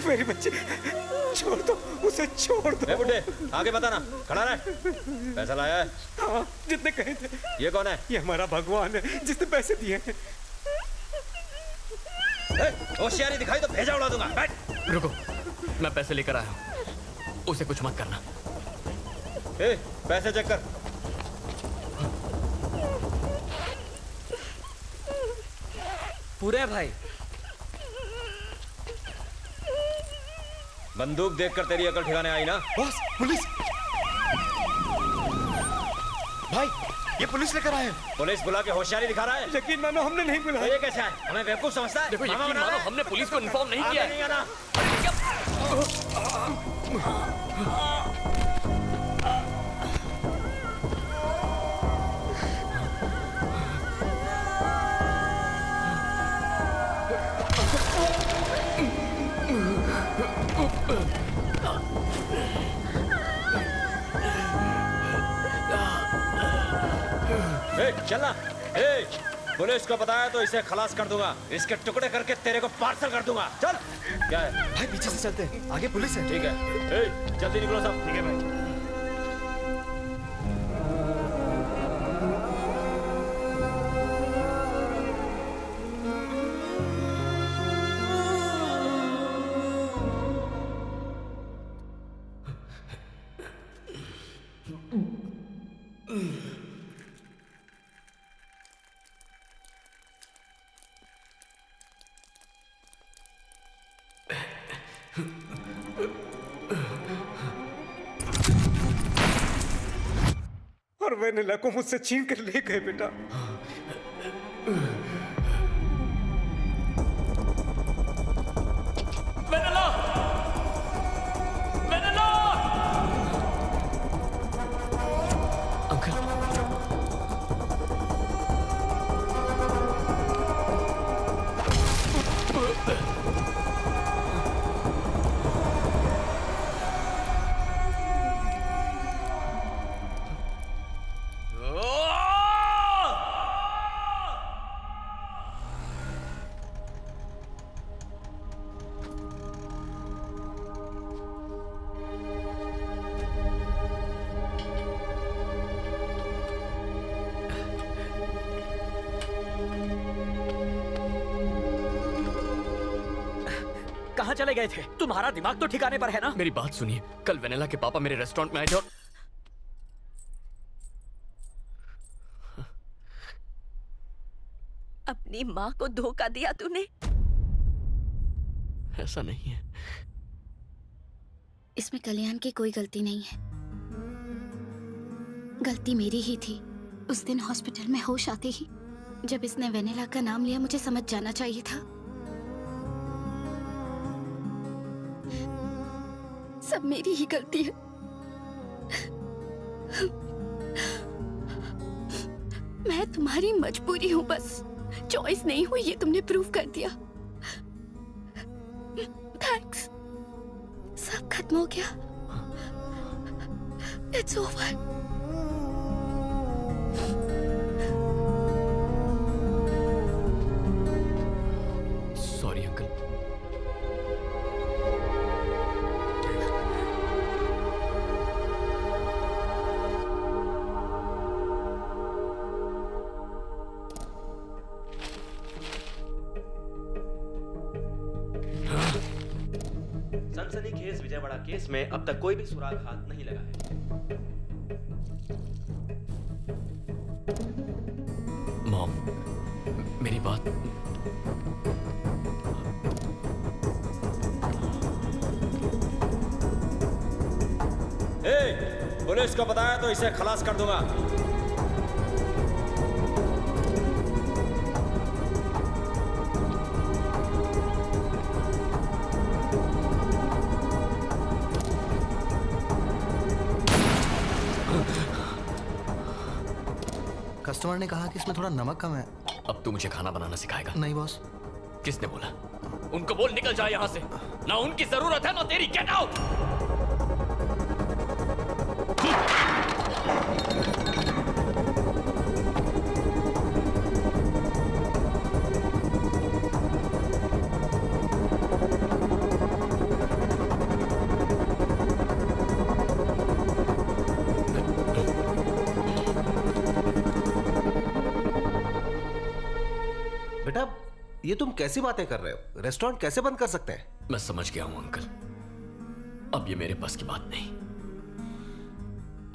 मेरी बच्ची, छोड़ दो उसे, छोड़ दो। बुड्ढे, आगे बताना, खड़ा रहे। पैसा लाया है? हाँ, जितने कहे थे। ये कौन है? ये हमारा भगवान है, जिसने पैसे दिए हैं। होशियारी दिखाई तो भेजा उड़ा दूंगा। बैठ। रुको, मैं पैसे लेकर आया हूँ, उसे कुछ मत करना। पैसे चेक कर। पूरे भाई, बंदूक देखकर तेरी अकल ठिकाने आई ना? Boss, police! भाई, ये पुलिस लेकर आए हैं। पुलिस बुला के होशियारी दिखा रहा है? यकीन मानो, हमने नहीं बुलाया। ये कैसे है? हमें बेवकूफ समझता है? देखो, यकीन मानो, हमने पुलिस को इन्फॉर्म नहीं किया है। नहीं आना। चलना। पुलिस को बताया तो इसे खलास कर दूंगा, इसके टुकड़े करके तेरे को पार्सल कर दूंगा। चल। क्या है भाई? पीछे से चलते हैं, आगे पुलिस है। ठीक है, जल्दी निकलो सब। ठीक है भाई। और वेनिला को मुझसे छीन कर ले गए बेटा। वेनिला! वेनिला! अंकल, कहाँ चले गए थे? तुम्हारा दिमाग तो ठिकाने पर है ना? मेरी बात सुनिए, कल वेनिला के पापा मेरे रेस्टोरेंट में आए थे और अपनी माँ को धोखा दिया तूने। ऐसा नहीं है। इसमें कल्याण की कोई गलती नहीं है, गलती मेरी ही थी। उस दिन हॉस्पिटल में होश आते ही जब इसने वेनिला का नाम लिया, मुझे समझ जाना चाहिए था। सब मेरी ही गलती है। मैं तुम्हारी मजबूरी हूं, बस चॉइस नहीं हुई, ये तुमने प्रूव कर दिया। थैंक्स। सब खत्म हो गया। It's over. Sorry uncle. सनसनीखेज विजयवाड़ा केस में अब तक कोई भी सुराग हाथ नहीं लगा है। मॉम, मेरी बात। पुलिस को बताया तो इसे खलास कर दूंगा। कस्टमर ने कहा कि इसमें थोड़ा नमक कम है। अब तू मुझे खाना बनाना सिखाएगा? नहीं बॉस। किसने बोला? उनको बोल निकल जाए यहाँ से। ना उनकी जरूरत है ना तेरी। Get out. बेटा, ये तुम कैसी बातें कर रहे हो? रेस्टोरेंट कैसे बंद कर सकते हैं? मैं समझ गया हूं अंकल। अब ये मेरे बस की बात नहीं।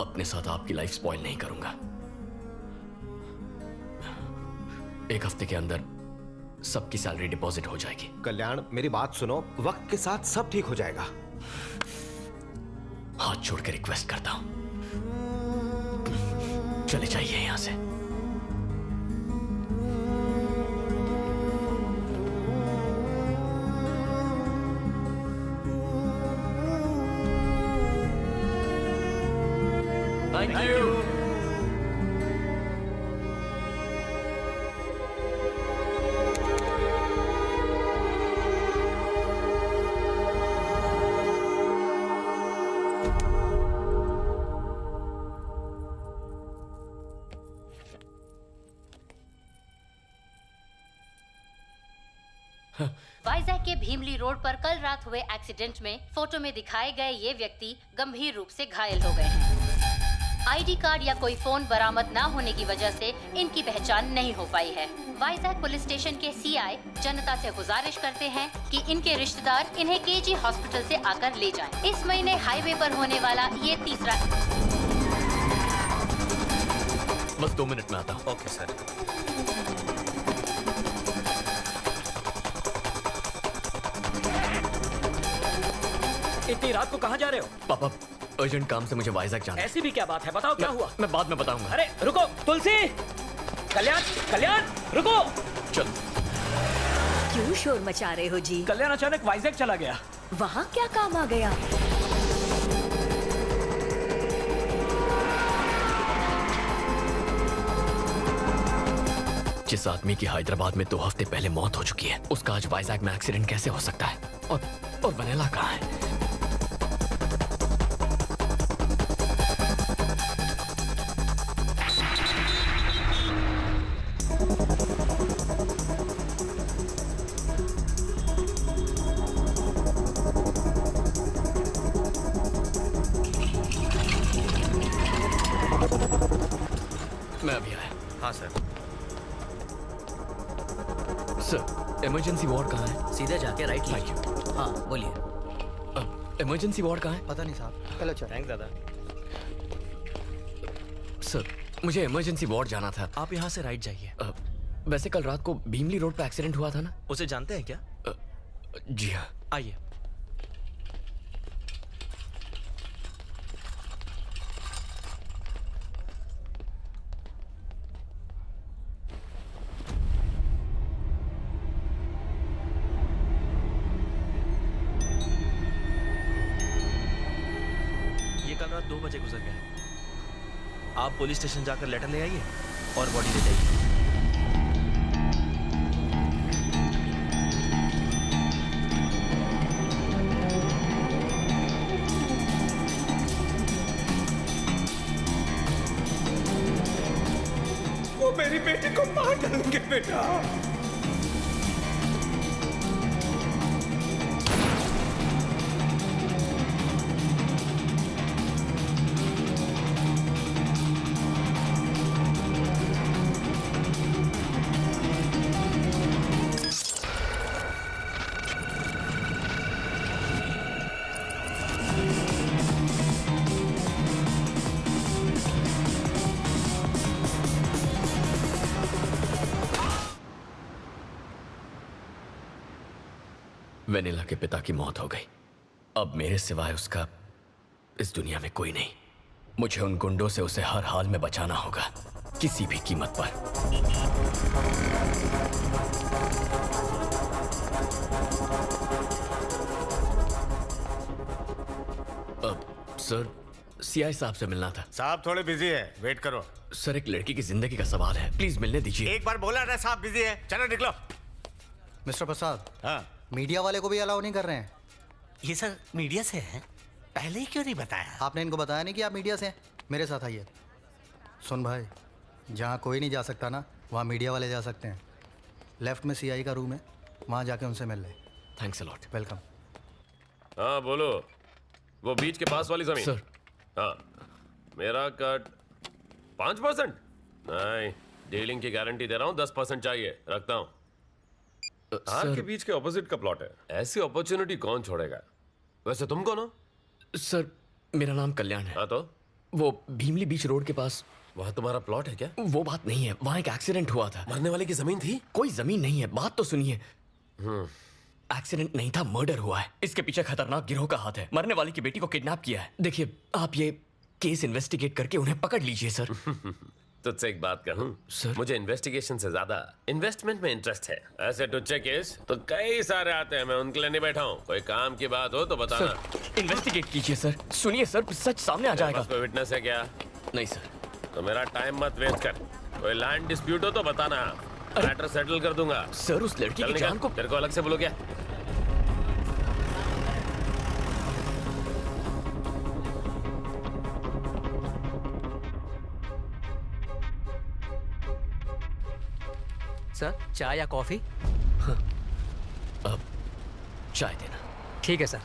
अपने साथ आपकी लाइफ स्पॉइल नहीं करूंगा। एक हफ्ते के अंदर सबकी सैलरी डिपॉजिट हो जाएगी। कल्याण, मेरी बात सुनो, वक्त के साथ सब ठीक हो जाएगा। हाथ छोड़ के रिक्वेस्ट करता हूं, चले जाइए यहां से। Thank you. वाइजैक के भीमली रोड पर कल रात हुए एक्सीडेंट में फोटो में दिखाए गए ये व्यक्ति गंभीर रूप से घायल हो गए हैं। आईडी कार्ड या कोई फोन बरामद न होने की वजह से इनकी पहचान नहीं हो पाई है। वाइजैक पुलिस स्टेशन के सीआई जनता से गुजारिश करते हैं कि इनके रिश्तेदार इन्हें केजी हॉस्पिटल से आकर ले जाएं। इस महीने हाईवे पर होने वाला ये तीसरा। बस 2 मिनट में आता हूँ। Okay sir. इतनी रात को कहाँ जा रहे हो? पापा, अर्जेंट काम से मुझे वाइजैक जाना है। ऐसी भी क्या बात है? बताओ क्या हुआ? मैं बाद में बताऊंगा। अरे रुको, तुलसी, कल्याण, कल्याण, रुको। चल। क्यों शोर मचा रहे हो जी? कल्याण अचानक वाइजैक चला गया। वहाँ क्या काम आ गया? जिस आदमी की हैदराबाद में 2 हफ्ते पहले मौत हो चुकी है, उसका आज वाइजैक में एक्सीडेंट कैसे हो सकता है? और वनीला कहाँ है? मैं अभी आया। हाँ सर। सर, इमरजेंसी वार्ड कहाँ है? सीधे जाके राइट लीजिए। हाँ बोलिए। इमरजेंसी वार्ड कहाँ है? पता नहीं साहब। चलो चलो। थैंक्स दादा। सर, मुझे इमरजेंसी वार्ड जाना था। आप यहाँ से राइट जाइए। वैसे कल रात को भीमली रोड पे एक्सीडेंट हुआ था ना? उसे जानते हैं क्या? जी हाँ। आइए। कल रात 2 बजे गुजर गया है। आप पुलिस स्टेशन जाकर लेटर ले आइए और बॉडी ले जाइए। वो मेरी बेटी को मार डालेंगे बेटा। वेनिला के पिता की मौत हो गई। अब मेरे सिवाय उसका इस दुनिया में कोई नहीं। मुझे उन गुंडों से उसे हर हाल में बचाना होगा, किसी भी कीमत पर। सर, सीआई साहब से मिलना था। साहब थोड़े बिजी है, वेट करो। सर, एक लड़की की जिंदगी का सवाल है, प्लीज मिलने दीजिए। एक बार बोला ना साहब बिजी है, चलो निकलो। मिस्टर प्रसाद, हाँ मीडिया वाले को भी अलाउ नहीं कर रहे हैं। ये सर मीडिया से है, पहले ही क्यों नहीं बताया? आपने इनको बताया नहीं कि आप मीडिया से हैं? मेरे साथ आइए। सुन भाई, जहाँ कोई नहीं जा सकता ना, वहाँ मीडिया वाले जा सकते हैं। लेफ्ट में सीआई का रूम है, वहाँ जाके उनसे मिल ले। Thanks a lot. वेलकम। हाँ बोलो, वो बीच के पास वाली जमीन। सर। हाँ, मेरा कट 5%? नहीं, डीलिंग की गारंटी दे रहा हूँ, 10% चाहिए, रखता हूँ। हार के बीच के ऑपोजिट का प्लॉट है, ऐसी अपॉर्चुनिटी कौन छोड़ेगा? वैसे तुम कौन हो? सर, मेरा नाम कल्याण है। हाँ तो? वो भीमली बीच रोड के पास। वहाँ तुम्हारा प्लॉट है क्या? वो बात नहीं है, वहाँ एक एक्सीडेंट हुआ था। मरने वाले की जमीन थी? कोई जमीन नहीं है, बात तो सुनिए। एक्सीडेंट नहीं था, मर्डर हुआ है। इसके पीछे खतरनाक गिरोह का हाथ है। मरने वाली की बेटी को किडनैप किया है। देखिए, आप ये केस इन्वेस्टिगेट करके उन्हें पकड़ लीजिए सर। तुझसे एक बात कहूँ सर, मुझे इन्वेस्टिगेशन से ज्यादा इन्वेस्टमेंट में इंटरेस्ट है। ऐसे टुच्चे केस तो कई सारे आते हैं, मैं उनके लिए नहीं बैठा हूँ। कोई काम की बात हो तो बताना। इन्वेस्टिगेट कीजिए सर। सुनिए सर, सच सामने आ जाएगा। कोई विटनेस है क्या? नहीं सर। तो मेरा टाइम मत वेस्ट कर। कोई लैंड डिस्प्यूट हो तो बताना, मैटर सेटल कर दूंगा। सर, उस लड़की की जान को तेरे को अलग से बोलो क्या? सर, चाय या कॉफी? अब चाय देना। ठीक है sir.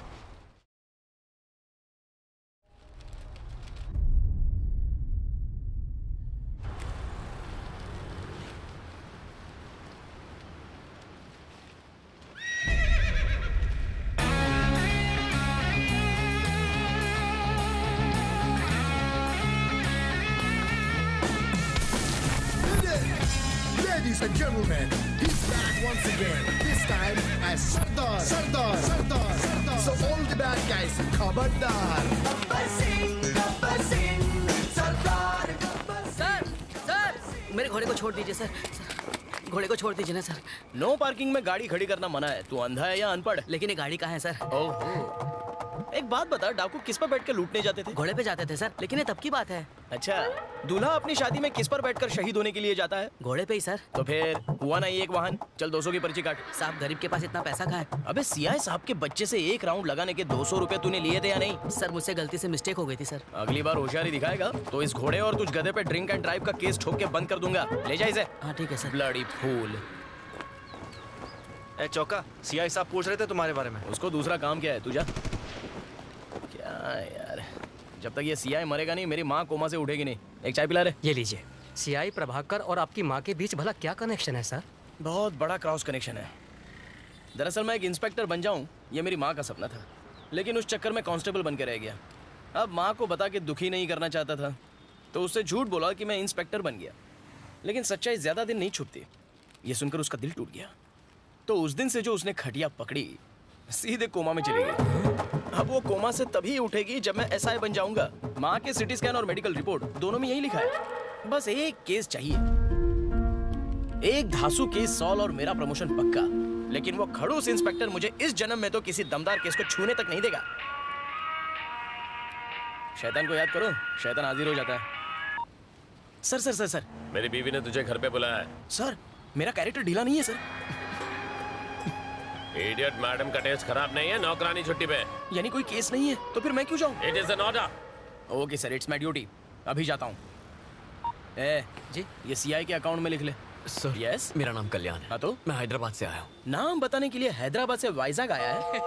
Ladies and gentlemen, he's back once again. This time as Sardar. So all the bad guys, खबरदार. सर, मेरे घोड़े को छोड़ दीजिए सर। घोड़े को छोड़ दीजिए ना सर। नो पार्किंग में गाड़ी खड़ी करना मना है। तू अंधा है या अनपढ़? लेकिन ये गाड़ी कहाँ है सर? ओहो, एक बात बता, डाकू किस पर बैठ कर लूटने जाते थे? घोड़े पे जाते थे सर, लेकिन ये तब की बात है। अच्छा, दूल्हा अपनी शादी में किस पर बैठकर शहीद होने के लिए जाता है? घोड़े पे ही सर। तो फिर हुआ ना एक वाहन। चल 200 की पर्ची काट। साहब, गरीब के पास इतना पैसा कहाँ है? अबे सीआई साहब के बच्चे से एक राउंड लगाने के 200 रुपए तूने लिए थे या नहीं? सर, मुझसे गलती से मिस्टेक हो गई थी सर। अगली बार होशियारी दिखाएगा तो इस घोड़े और तुझ गधे पे ड्रिंक एंड ड्राइव का केस ठोक के बंद कर दूंगा। ले जा इसे। हाँ ठीक है सर। Bloody fool. ए चौका, सीआई साहब पूछ रहे थे तुम्हारे बारे में। उसको दूसरा काम क्या है? तू जा। क्या यार, जब तक ये सीआई मरेगा नहीं, मेरी माँ कोमा से उठेगी नहीं। एक चाय पिला रे। ये लीजिए। सीआई प्रभाकर और आपकी माँ के बीच भला क्या कनेक्शन है सर? बहुत बड़ा क्रॉस कनेक्शन है। दरअसल मैं एक इंस्पेक्टर बन जाऊं, ये मेरी माँ का सपना था, लेकिन उस चक्कर में कांस्टेबल बन के रह गया। अब माँ को बता के दुखी नहीं करना चाहता था, तो उससे झूठ बोला कि मैं इंस्पेक्टर बन गया। लेकिन सच्चाई ज्यादा दिन नहीं छुपती। ये सुनकर उसका दिल टूट गया। तो उस दिन से जो उसने खटिया पकड़ी, सीधे कोमा में चली गई। अब वो कोमा से तभी उठेगी जब मैं एसआई बन जाऊंगा। माँ के सिटी स्कैन और मेडिकल रिपोर्ट दोनों में यही लिखा है। बस एक केस चाहिए, एक धांसू केस सॉल्व और मेरा प्रमोशन पक्का। लेकिन वो खड़ूस इंस्पेक्टर मुझे इस जन्म में तो किसी दमदार केस को छूने तक नहीं देगा। शैतान को याद करो, शैतान हाजिर हो जाता है। सर सर सर सर, मेरी बीवी ने तुझे घर पे बुलाया है। सर, मेरा कैरेक्टर ढीला नहीं है सर। इडियट, मैडम का टेस्ट खराब नहीं है, नौकरानी छुट्टी पे। यानी कोई केस नहीं है, तो फिर मैं क्यों जाऊं? It is an order. Okay sir, it's my duty. अभी जाता हूँ। ए जी, ये सीआई के अकाउंट में लिख ले। सर, यस, मेरा नाम कल्याण है। हाँ तो? मैं हैदराबाद से आया हूँ। नाम बताने के लिए हैदराबाद से वाइजाग आया है?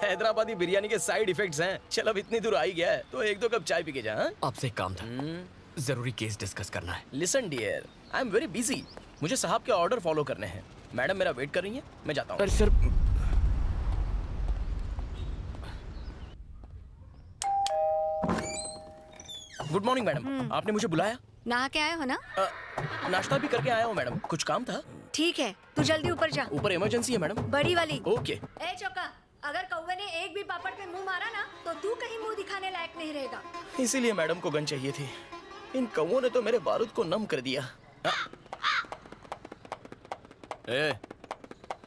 हैदराबादी बिरयानी के साइड इफेक्ट्स हैं। चल, अब इतनी दूर आ ही गया है तो एक दो कप चाय पी के जा। हाँ? आपसे एक काम था, जरूरी केस डिस्कस करना है। Listen dear, I am very busy. मुझे साहब के ऑर्डर फॉलो करने हैं। मैडम मेरा वेट कर रही है, मैं जाता हूँ। Sir, good morning madam. आपने मुझे बुलाया? नहा के आए हो ना? नाश्ता भी करके आया हूँ मैडम। कुछ काम था? ठीक है, तू जल्दी ऊपर जा। ऊपर इमरजेंसी है मैडम। बड़ी वाली। ओके। ए चौका, अगर कौवे ने एक भी पापड़ पे मुंह मारा ना तो तू कहीं मुंह दिखाने लायक नहीं रहेगा। इसीलिए मैडम को गन चाहिए थी। इन कौवों ने तो मेरे बारूद को नम कर दिया। ए,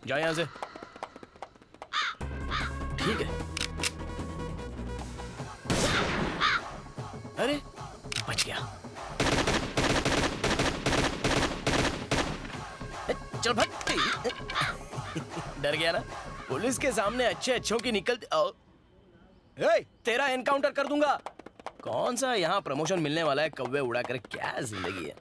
जा यहाँ से। ठीक है। अरे बच गया। चल भाग। डर गया ना? पुलिस के सामने अच्छे अच्छों की निकलती। तेरा एनकाउंटर कर दूंगा। कौन सा यहाँ प्रमोशन मिलने वाला है? कौवे उड़ा कर क्या जिंदगी है।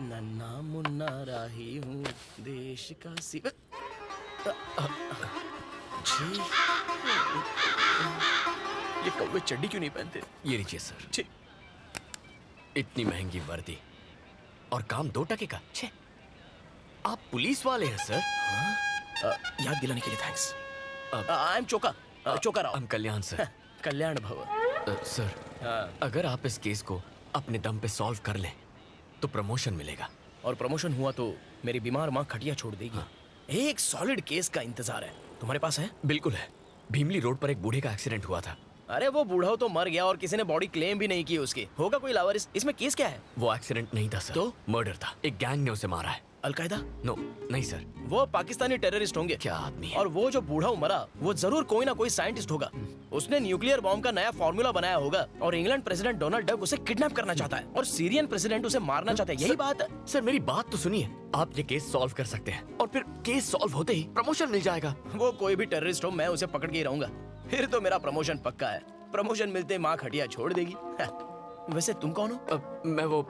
नन्ना मुन्ना राही हूँ देश का सिवा। ये कौवे चड्डी क्यों नहीं पहनते? ये लीजिए सर। इतनी महंगी वर्दी और काम 2 टके का। छे, आप पुलिस वाले हैं सर? याद दिलाने के लिए thanks. I am Choka, Choka Rao. हम कल्याण सर। कल्याण भव। सर, अगर आप इस केस को अपने दम पे सॉल्व कर लें तो प्रमोशन मिलेगा। और प्रमोशन हुआ तो मेरी बीमार माँ खटिया छोड़ देगी। एक सॉलिड केस का इंतजार है। तुम्हारे पास है? बिल्कुल है। भीमली रोड पर एक बूढ़े का एक्सीडेंट हुआ था। अरे वो बूढ़ा तो मर गया और किसी ने बॉडी क्लेम भी नहीं की उसकी। होगा कोई लावारिस। इसमें केस क्या है? वो एक्सीडेंट नहीं था सर, तो मर्डर था। एक गैंग ने उसे मारा है। अलकायदा? नो, नहीं सर। वो पाकिस्तानी टेररिस्ट होंगे। क्या आदमी है? और वो जो बूढ़ा मरा वो जरूर कोई ना कोई साइंटिस्ट होगा। उसने न्यूक्लियर बॉम्ब का नया फॉर्मूला बनाया होगा और इंग्लैंड प्रेसिडेंट डोनाल्ड डक उसे किडनैप करना चाहता है और सीरियन प्रेसिडेंट उसे मारना चाहता है। यही बात है सर। मेरी बात तो सुनिए। आप ये केस सॉल्व कर सकते हैं और फिर केस सॉल्व होते ही प्रमोशन मिल जाएगा। वो कोई भी टेररिस्ट हो, मैं उसे पकड़ के ही रहूंगा। फिर तो मेरा प्रमोशन पक्का है। प्रमोशन मिलते माँ खटिया छोड़ देगी। वैसे तुम कौन हो? मैं वो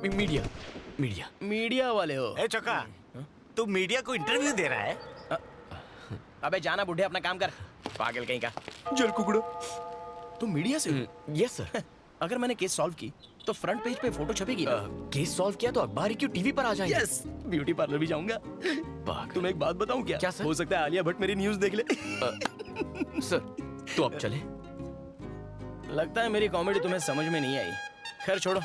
मीडिया वाले हो? ए चौका, तू मीडिया को इंटरव्यू दे रहा है? अबे जाना बुढ़े, अपना काम कर। पागल कहीं का। जल कुकड़ो। तुम मीडिया से हो? Yes sir. अगर मैंने केस सॉल्व की तो फ्रंट पेज पे फोटो छपेगी। केस सॉल्व किया तो अखबार क्यों टीवी पर आ जाएंगे। यस, ब्यूटी पार्लर भी जाऊंगा। तुम एक बात बताऊं क्या? क्या सर? हो सकता है आलिया भट्ट मेरी न्यूज देख ले। सर, तो अब चले। लगता है मेरी कॉमेडी तुम्हें समझ में नहीं आई। खैर छोड़ो,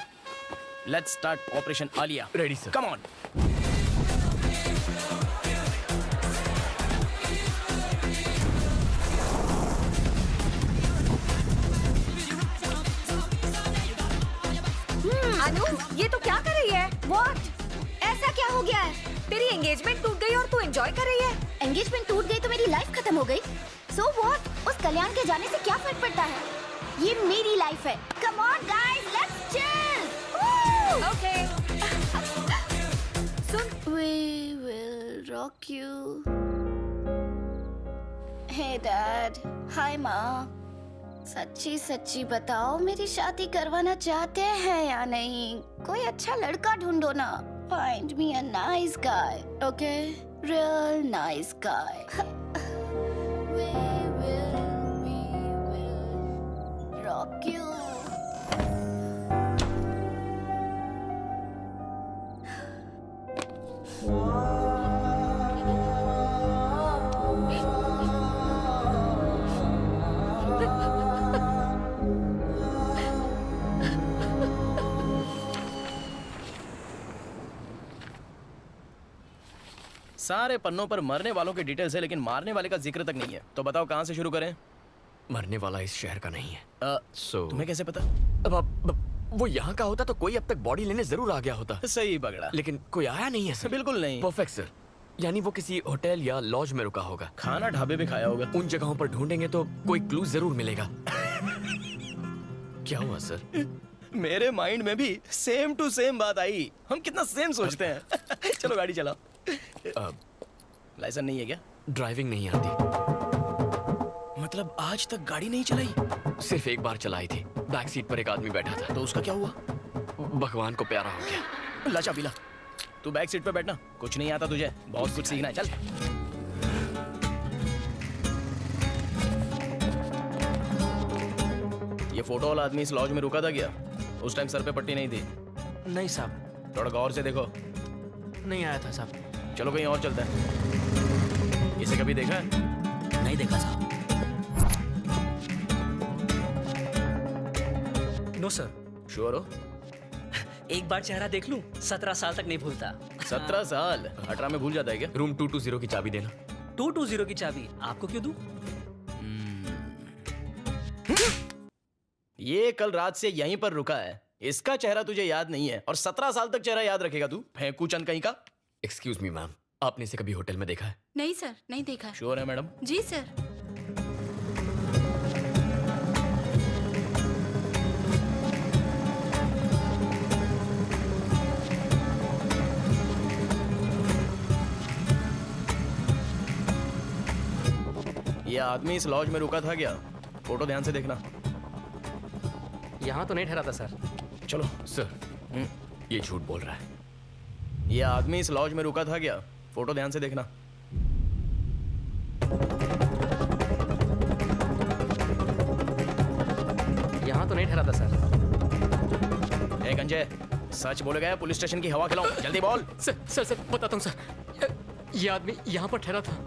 let's start operation Alia. Ready sir. Come on. Anu, ये तो क्या कर रही है? What? ऐसा क्या हो गया है? तेरी एंगेजमेंट टूट गई और तू एंजॉय कर रही है? एंगेजमेंट टूट गई तो मेरी लाइफ खत्म हो गई। So what? उस कल्याण के जाने से क्या फर्क पड़ता है? ये मेरी लाइफ है। Come on guys, let's chill. Okay. Soon, we will rock you. Hey dad, hi माँ। सच्ची सच्ची बताओ, मेरी शादी करवाना चाहते हैं या नहीं? कोई अच्छा लड़का ढूंढो ना। Find me a nice guy, okay? Real nice guy. We will rock you. सारे पन्नों पर मरने वालों की डिटेल्स है लेकिन मारने वाले का जिक्र तक नहीं है। तो बताओ कहाँ से शुरू करें? मरने वाला इस शहर का नहीं है। तुम्हें कैसे पता? अब वो यहाँ का होता तो कोई अब तक बॉडी लेने जरूर आ गया होता। सही पकड़ा। लेकिन कोई आया नहीं है सर। बिल्कुल नहीं। Perfect sir. यानी वो किसी होटल या लॉज में रुका होगा। खाना ढाबे पे खाया होगा। उन जगहों पर ढूंढेंगे तो कोई क्लू जरूर मिलेगा। क्या हुआ सर? मेरे माइंड में भी सेम टू सेम बात आई। हम कितना सेम सोचते हैं। चलो गाड़ी चलाओ। लाइसेंस नहीं है क्या? ड्राइविंग नहीं आती। मतलब आज तक गाड़ी नहीं चलाई? सिर्फ एक बार चलाई थी। बैक सीट पर एक आदमी बैठा था। तो उसका क्या हुआ? भगवान को प्यारा हो गया। ला चाबी ला। तू बैक सीट पे बैठना। कुछ नहीं आता तुझे, बहुत कुछ सीखना है। चल। ये फोटो वाला आदमी इस लॉज में रुका था क्या? उस टाइम सर पे पट्टी नहीं थी? नहीं साहब। थोड़ा गौर से देखो। नहीं आया था साहब। चलो कहीं और चलते हैं। इसे कभी देखा है? नहीं देखा साहब। No sir. श्योर हो? एक बार चेहरा देख लूं, 17 साल तक नहीं भूलता। 17 साल? 18 में भूल जाता है क्या? रूम 220 की चाबी देना। 220 की चाबी आपको क्यों दूं? ये कल रात से यहीं पर रुका है, इसका चेहरा तुझे याद नहीं है और 17 साल तक चेहरा याद रखेगा तू? फेंकू चंद कहीं का। एक्सक्यूज मी मैम, आपने इसे कभी होटल में देखा है? नहीं सर, नहीं देखा। श्योर है मैडम? जी सर। ये आदमी इस लॉज में रुका था क्या? फोटो ध्यान से देखना। यहाँ तो नहीं ठहरा था सर। चलो। सर ये झूठ बोल रहा है। ये आदमी इस लॉज में रुका था क्या? फोटो ध्यान से देखना। यहाँ तो नहीं ठहरा था सर। ए गंजे, सच बोलेगा या पुलिस स्टेशन की हवा खिलाऊं? जल्दी बोल। सर बताता हूँ सर, ये आदमी यहाँ पर ठहरा था।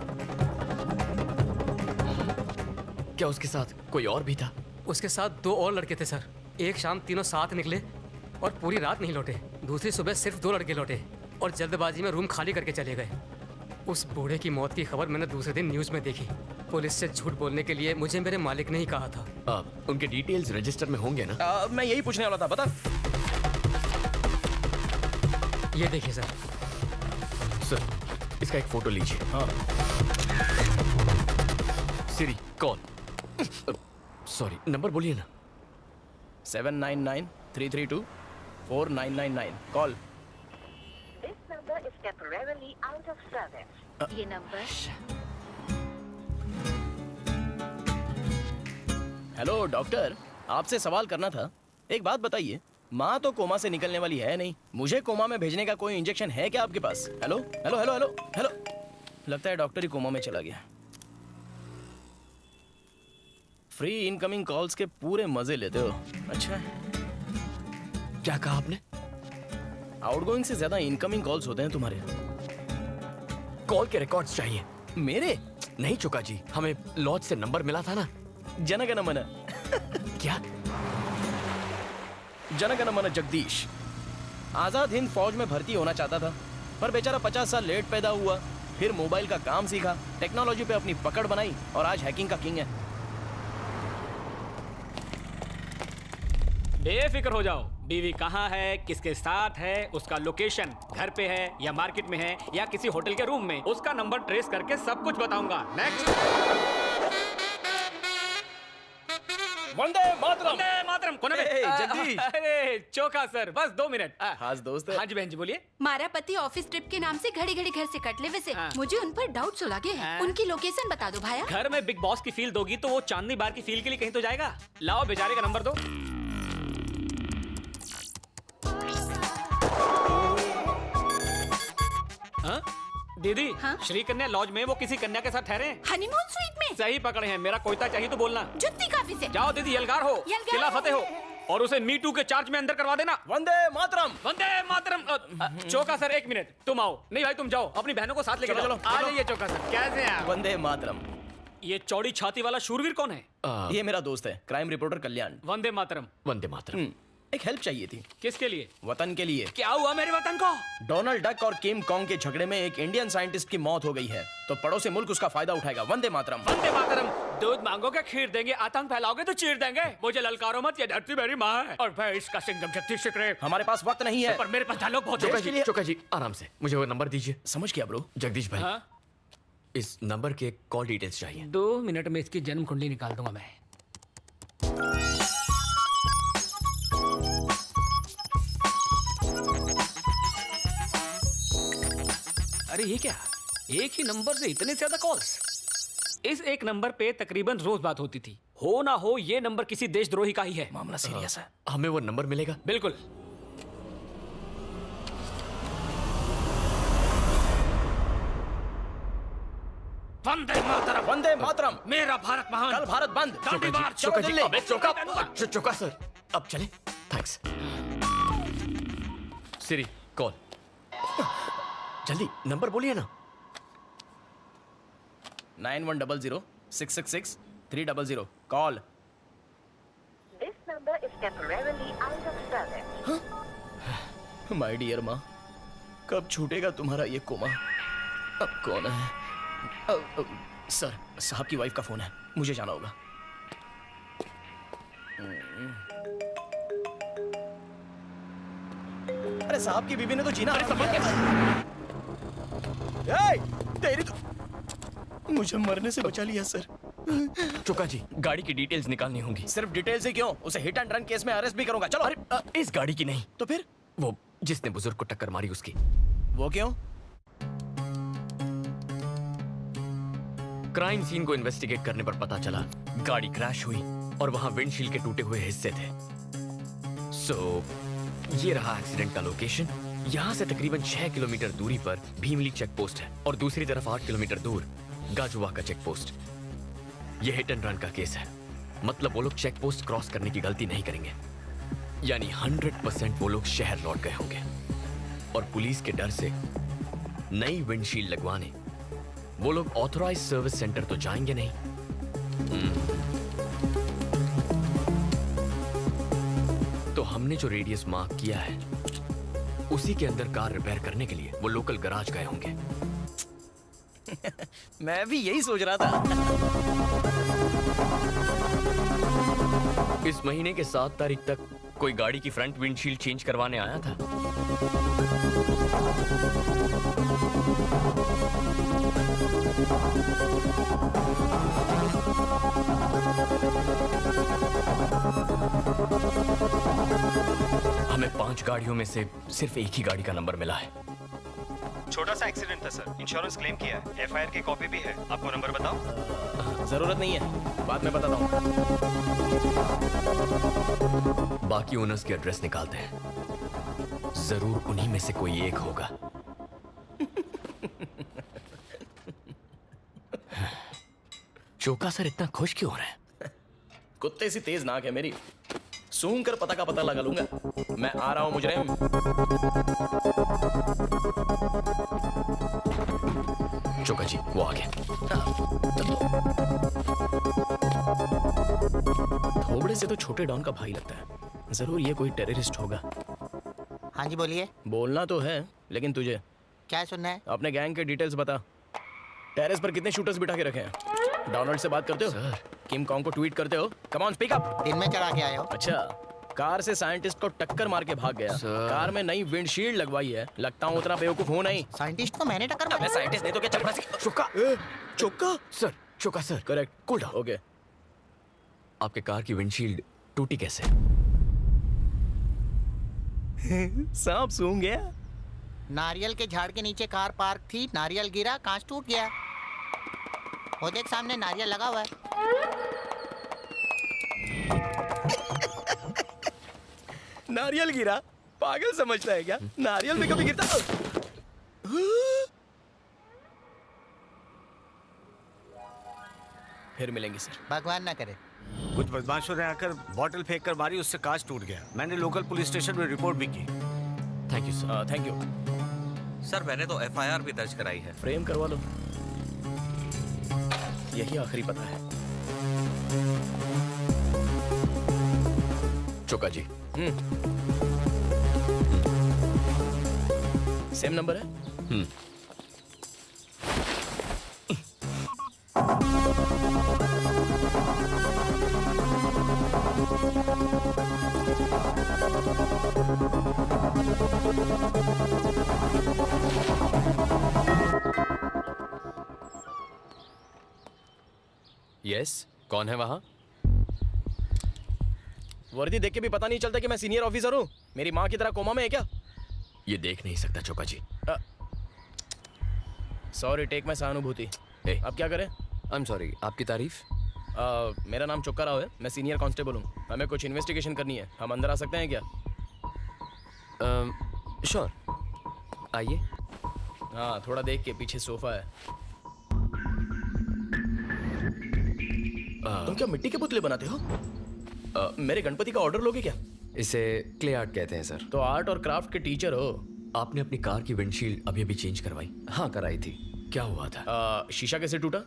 क्या उसके साथ कोई और भी था? उसके साथ 2 और लड़के थे सर। एक शाम तीनों साथ निकले और पूरी रात नहीं लौटे। दूसरी सुबह सिर्फ 2 लड़के लौटे और जल्दबाजी में रूम खाली करके चले गए। उस बूढ़े की मौत की खबर मैंने दूसरे दिन न्यूज़ में देखी। पुलिस से झूठ बोलने के लिए मुझे मेरे मालिक ने ही कहा था। उनके डिटेल्स रजिस्टर में होंगे ना? मैं यही पूछने वाला था, बता। ये देखिए सर। सर इसका एक फोटो लीजिए। हाँ। Siri call. सॉरी, नंबर बोलिए ना। 799-332-4999 call. This number is temporarily out of service. ये नंबर। हेलो डॉक्टर, आपसे सवाल करना था। एक बात बताइए, माँ तो कोमा से निकलने वाली है नहीं, मुझे कोमा में भेजने का कोई इंजेक्शन है क्या आपके पास? Hello hello hello hello hello. लगता है डॉक्टर ही कोमा में चला गया। फ्री इनकमिंग कॉल्स के पूरे मजे लेते हो। अच्छा, क्या कहा आपने? आउटगोइंग से ज्यादा इनकमिंग कॉल्स होते हैं तुम्हारे। कॉल के रिकॉर्ड्स चाहिए। मेरे? नहीं चुका जी, हमें लॉज से नंबर मिला था ना। जनगण मन। क्या? जनगण मन जगदीश आजाद हिंद फौज में भर्ती होना चाहता था, पर बेचारा 50 साल लेट पैदा हुआ। फिर मोबाइल का काम सीखा, टेक्नोलॉजी पे अपनी पकड़ बनाई और आज हैकिंग का किंग है। बेफिक्र हो जाओ। बीवी कहाँ है, किसके साथ है, उसका लोकेशन घर पे है या मार्केट में है या किसी होटल के रूम में, उसका नंबर ट्रेस करके सब कुछ बताऊंगा। नेक्स्ट। वंदे मातरम। वंदे मातरम। कौन है? जगदीश। अरे चोका सर, बस 2 मिनट। खास दोस्त है। हाँ जी बहन जी, बोलिए। मारा पति ऑफिस ट्रिप के नाम से घड़ी घड़ी घर से कट ले। वैसे मुझे उन पर डाउट लगे हैं। उनकी लोकेशन बता दो भाया। घर में बिग बॉस की फील दोगी तो वो चांदनी बार की फील के लिए कहीं तो जाएगा। लाओ बेचारे का नंबर दो। हाँ? दीदी, श्री कन्या लॉज में वो किसी कन्या के साथ ठहरे। हनीमून स्वीट में। सही पकड़े हैं। मेरा कोयता चाहिए तो बोलना। जुत्ती काफी से। जाओ दीदी, यलगार हो, किला फतेह हो और उसे मी टू के चार्ज में अंदर करवा देना। वंदे मातरम। वंदे मातरम। चोका सर 1 मिनट, तुम आओ। नहीं भाई तुम जाओ, अपनी बहनों को साथ लेकर चलो, आ जाइए। चोका सर कैसे हैं आप? वंदे मातरम। ये चौड़ी छाती वाला शूरवीर कौन है? ये मेरा दोस्त है, क्राइम रिपोर्टर कल्याण। वंदे मातरम। वंदे मातरम। एक हेल्प चाहिए थी। किसके लिए? वतन के लिए। क्या हुआ मेरे वतन को? डोनाल्ड डक और किम कॉन्ग के झगड़े में एक इंडियन साइंटिस्ट की मौत हो गई है, तो पड़ोसी मुल्क उसका फायदा उठाएगा। वंदे मातरम। वंदे मातरम। दूध मांगोगे खीर देंगे, आतंक फैलाओगे तो चीर देंगे। मुझे ललकारो मत, ये धरती मेरी माँ है और मैं इसका सिंघम शक्ति शिकरे। हमारे पास वक्त नहीं है, पर मेरे पास डायलॉग बहुत है। चोका जी आराम से, मुझे वो नंबर दीजिए। समझ गया ब्रो। जगदीश भाई, इस नंबर के कॉल डिटेल्स चाहिए। 2 मिनट में इसकी जन्म कुंडली निकाल दूंगा मैं। अरे ये क्या, एक ही नंबर से इतने ज्यादा कॉल्स? इस एक नंबर पे तकरीबन रोज बात होती थी। हो ना हो ये नंबर किसी देशद्रोही का ही है। मामला सीरियस है। हमें वो नंबर मिलेगा? बिल्कुल। वंदे मातरम। वंदे मातरम। मेरा भारत महान। कल भारत बंद। चोका जी, अबे चोका सर, अब चले। थैंक्स। Siri call. जल्दी नंबर बोलिए ना। 9100-666-300 call. This number is temporarily out of service. My dear माँ, कब छूटेगा तुम्हारा ये कोमा? अब कौन है? सर, साहब की वाइफ का फोन है, मुझे जाना होगा। अरे साहब की बीवी ने तो जीना तेरी तो मुझे मरने से बचा लिया सर। चोका जी, गाड़ी की डिटेल्स निकालनी होंगी। सिर्फ डिटेल से क्यों? उसे हिट एंड रन केस में अरेस्ट भी करूंगा। चलो। अरे इस गाड़ी की नहीं। तो फिर? वो जिसने बुजुर्ग को टक्कर मारी उसकी। वो क्यों? क्राइम सीन को इन्वेस्टिगेट करने पर पता चला गाड़ी क्रैश हुई और वहां विंडशील्ड के टूटे हुए हिस्से थे। ये रहा एक्सीडेंट का लोकेशन। यहाँ से तकरीबन 6 किलोमीटर दूरी पर भीमली चेक पोस्ट है और दूसरी तरफ 8 किलोमीटर दूर गाजुवा का चेक पोस्ट। यह हिट एंड रन का केस है, मतलब वो लोग चेक पोस्ट क्रॉस करने की गलती नहीं करेंगे। यानी 100% वो लोग शहर लौट गए होंगे और पुलिस के डर से नई विंडशील्ड लगवाने वो लोग ऑथराइज्ड सर्विस सेंटर तो जाएंगे नहीं। तो हमने जो रेडियस मार्क किया है उसी के अंदर कार रिपेयर करने के लिए वो लोकल गैराज गए होंगे। मैं भी यही सोच रहा था। इस महीने के 7 तारीख तक कोई गाड़ी की फ्रंट विंडशील्ड चेंज करवाने आया था? हमें 5 गाड़ियों में से सिर्फ एक ही गाड़ी का नंबर मिला है। छोटा सा एक्सीडेंट था सर, इंश्योरेंस क्लेम किया है, एफआईआर की कॉपी भी है। आपको नंबर बताओ? जरूरत नहीं है, बाद में बताता हूँ। बाकी ओनर्स के एड्रेस निकालते हैं, जरूर उन्हीं में से कोई एक होगा। चोका सर इतना खुश क्यों हो रहे हैं? कुत्ते सी तेज नाक है मेरी, सूंघ कर पता का पता लगा लूंगा। मैं आ रहा हूं मुजरिम। चोका जी, वो आ गया। थोबड़े से तो छोटे डॉन का भाई लगता है, जरूर ये कोई टेररिस्ट होगा। हाँ जी बोलिए। बोलना तो है, लेकिन तुझे क्या सुनना है? अपने गैंग के डिटेल्स बता। टेरेस पर कितने शूटर्स बिठा के रखे हैं? डोनाल्ड से बात करते हो? सर। किम कॉन्ग को ट्वीट करते हो? Come on speak up. दिन में चढ़ा के आए हो? अच्छा, कार से साइंटिस्ट को टक्कर मार के भाग गया। कार में नई विंडशील्ड लगवाई है। लगता हूँ उतना बेवकूफ हो नहीं। साइंटिस्ट को मैंने टक्कर मारी? साइंटिस्ट नहीं तो क्या चल? Choka, Choka sir, Choka sir, correct, cool down. Okay. आपके कार की विंडशील्ड टूटी कैसे? सांप सूंघ गया। नारियल के झाड़ के नीचे कार पार्क थी, नारियल गिरा, कांच टूट गया। वो देख सामने नारियल लगा हुआ है। नारियल गिरा? पागल समझता है क्या? नारियल में कभी गिरता? फिर मिलेंगे सर। भगवान ना करे। कुछ बदमाशों ने आकर बॉटल फेंक कर मारी, उससे कांच टूट गया। मैंने लोकल पुलिस स्टेशन में रिपोर्ट भी की। Thank you sir. Thank you sir. मैंने तो एफआईआर भी दर्ज कराई है। फ्रेम करवा लो, यही आखिरी पता है। चोका जी। सेम नंबर है? यस, कौन है वहां? वर्दी देख के भी पता नहीं चलता कि मैं सीनियर ऑफिसर हूँ। मेरी माँ की तरह कोमा में है क्या? ये देख नहीं सकता चोका जी। सॉरी, टेक मैं सहानुभूति। अब क्या करें? आई एम सॉरी, आपकी तारीफ? मेरा नाम चोक्का राव है, मैं सीनियर कांस्टेबल हूँ। हमें कुछ इन्वेस्टिगेशन करनी है, हम अंदर आ सकते हैं क्या? श्योर, आइए। हाँ, थोड़ा देख के, पीछे सोफा है। तुम क्या मिट्टी के पुतले बनाते हो? मेरे गणपति का ऑर्डर लोगे क्या? इसे क्ले आर्ट कहते हैं सर। तो आर्ट और क्राफ्ट के टीचर हो। आपने अपनी कार की विंडशील्ड अभी चेंज करवाई? हाँ, कराई थी। क्या हुआ था? शीशा कैसे टूटा?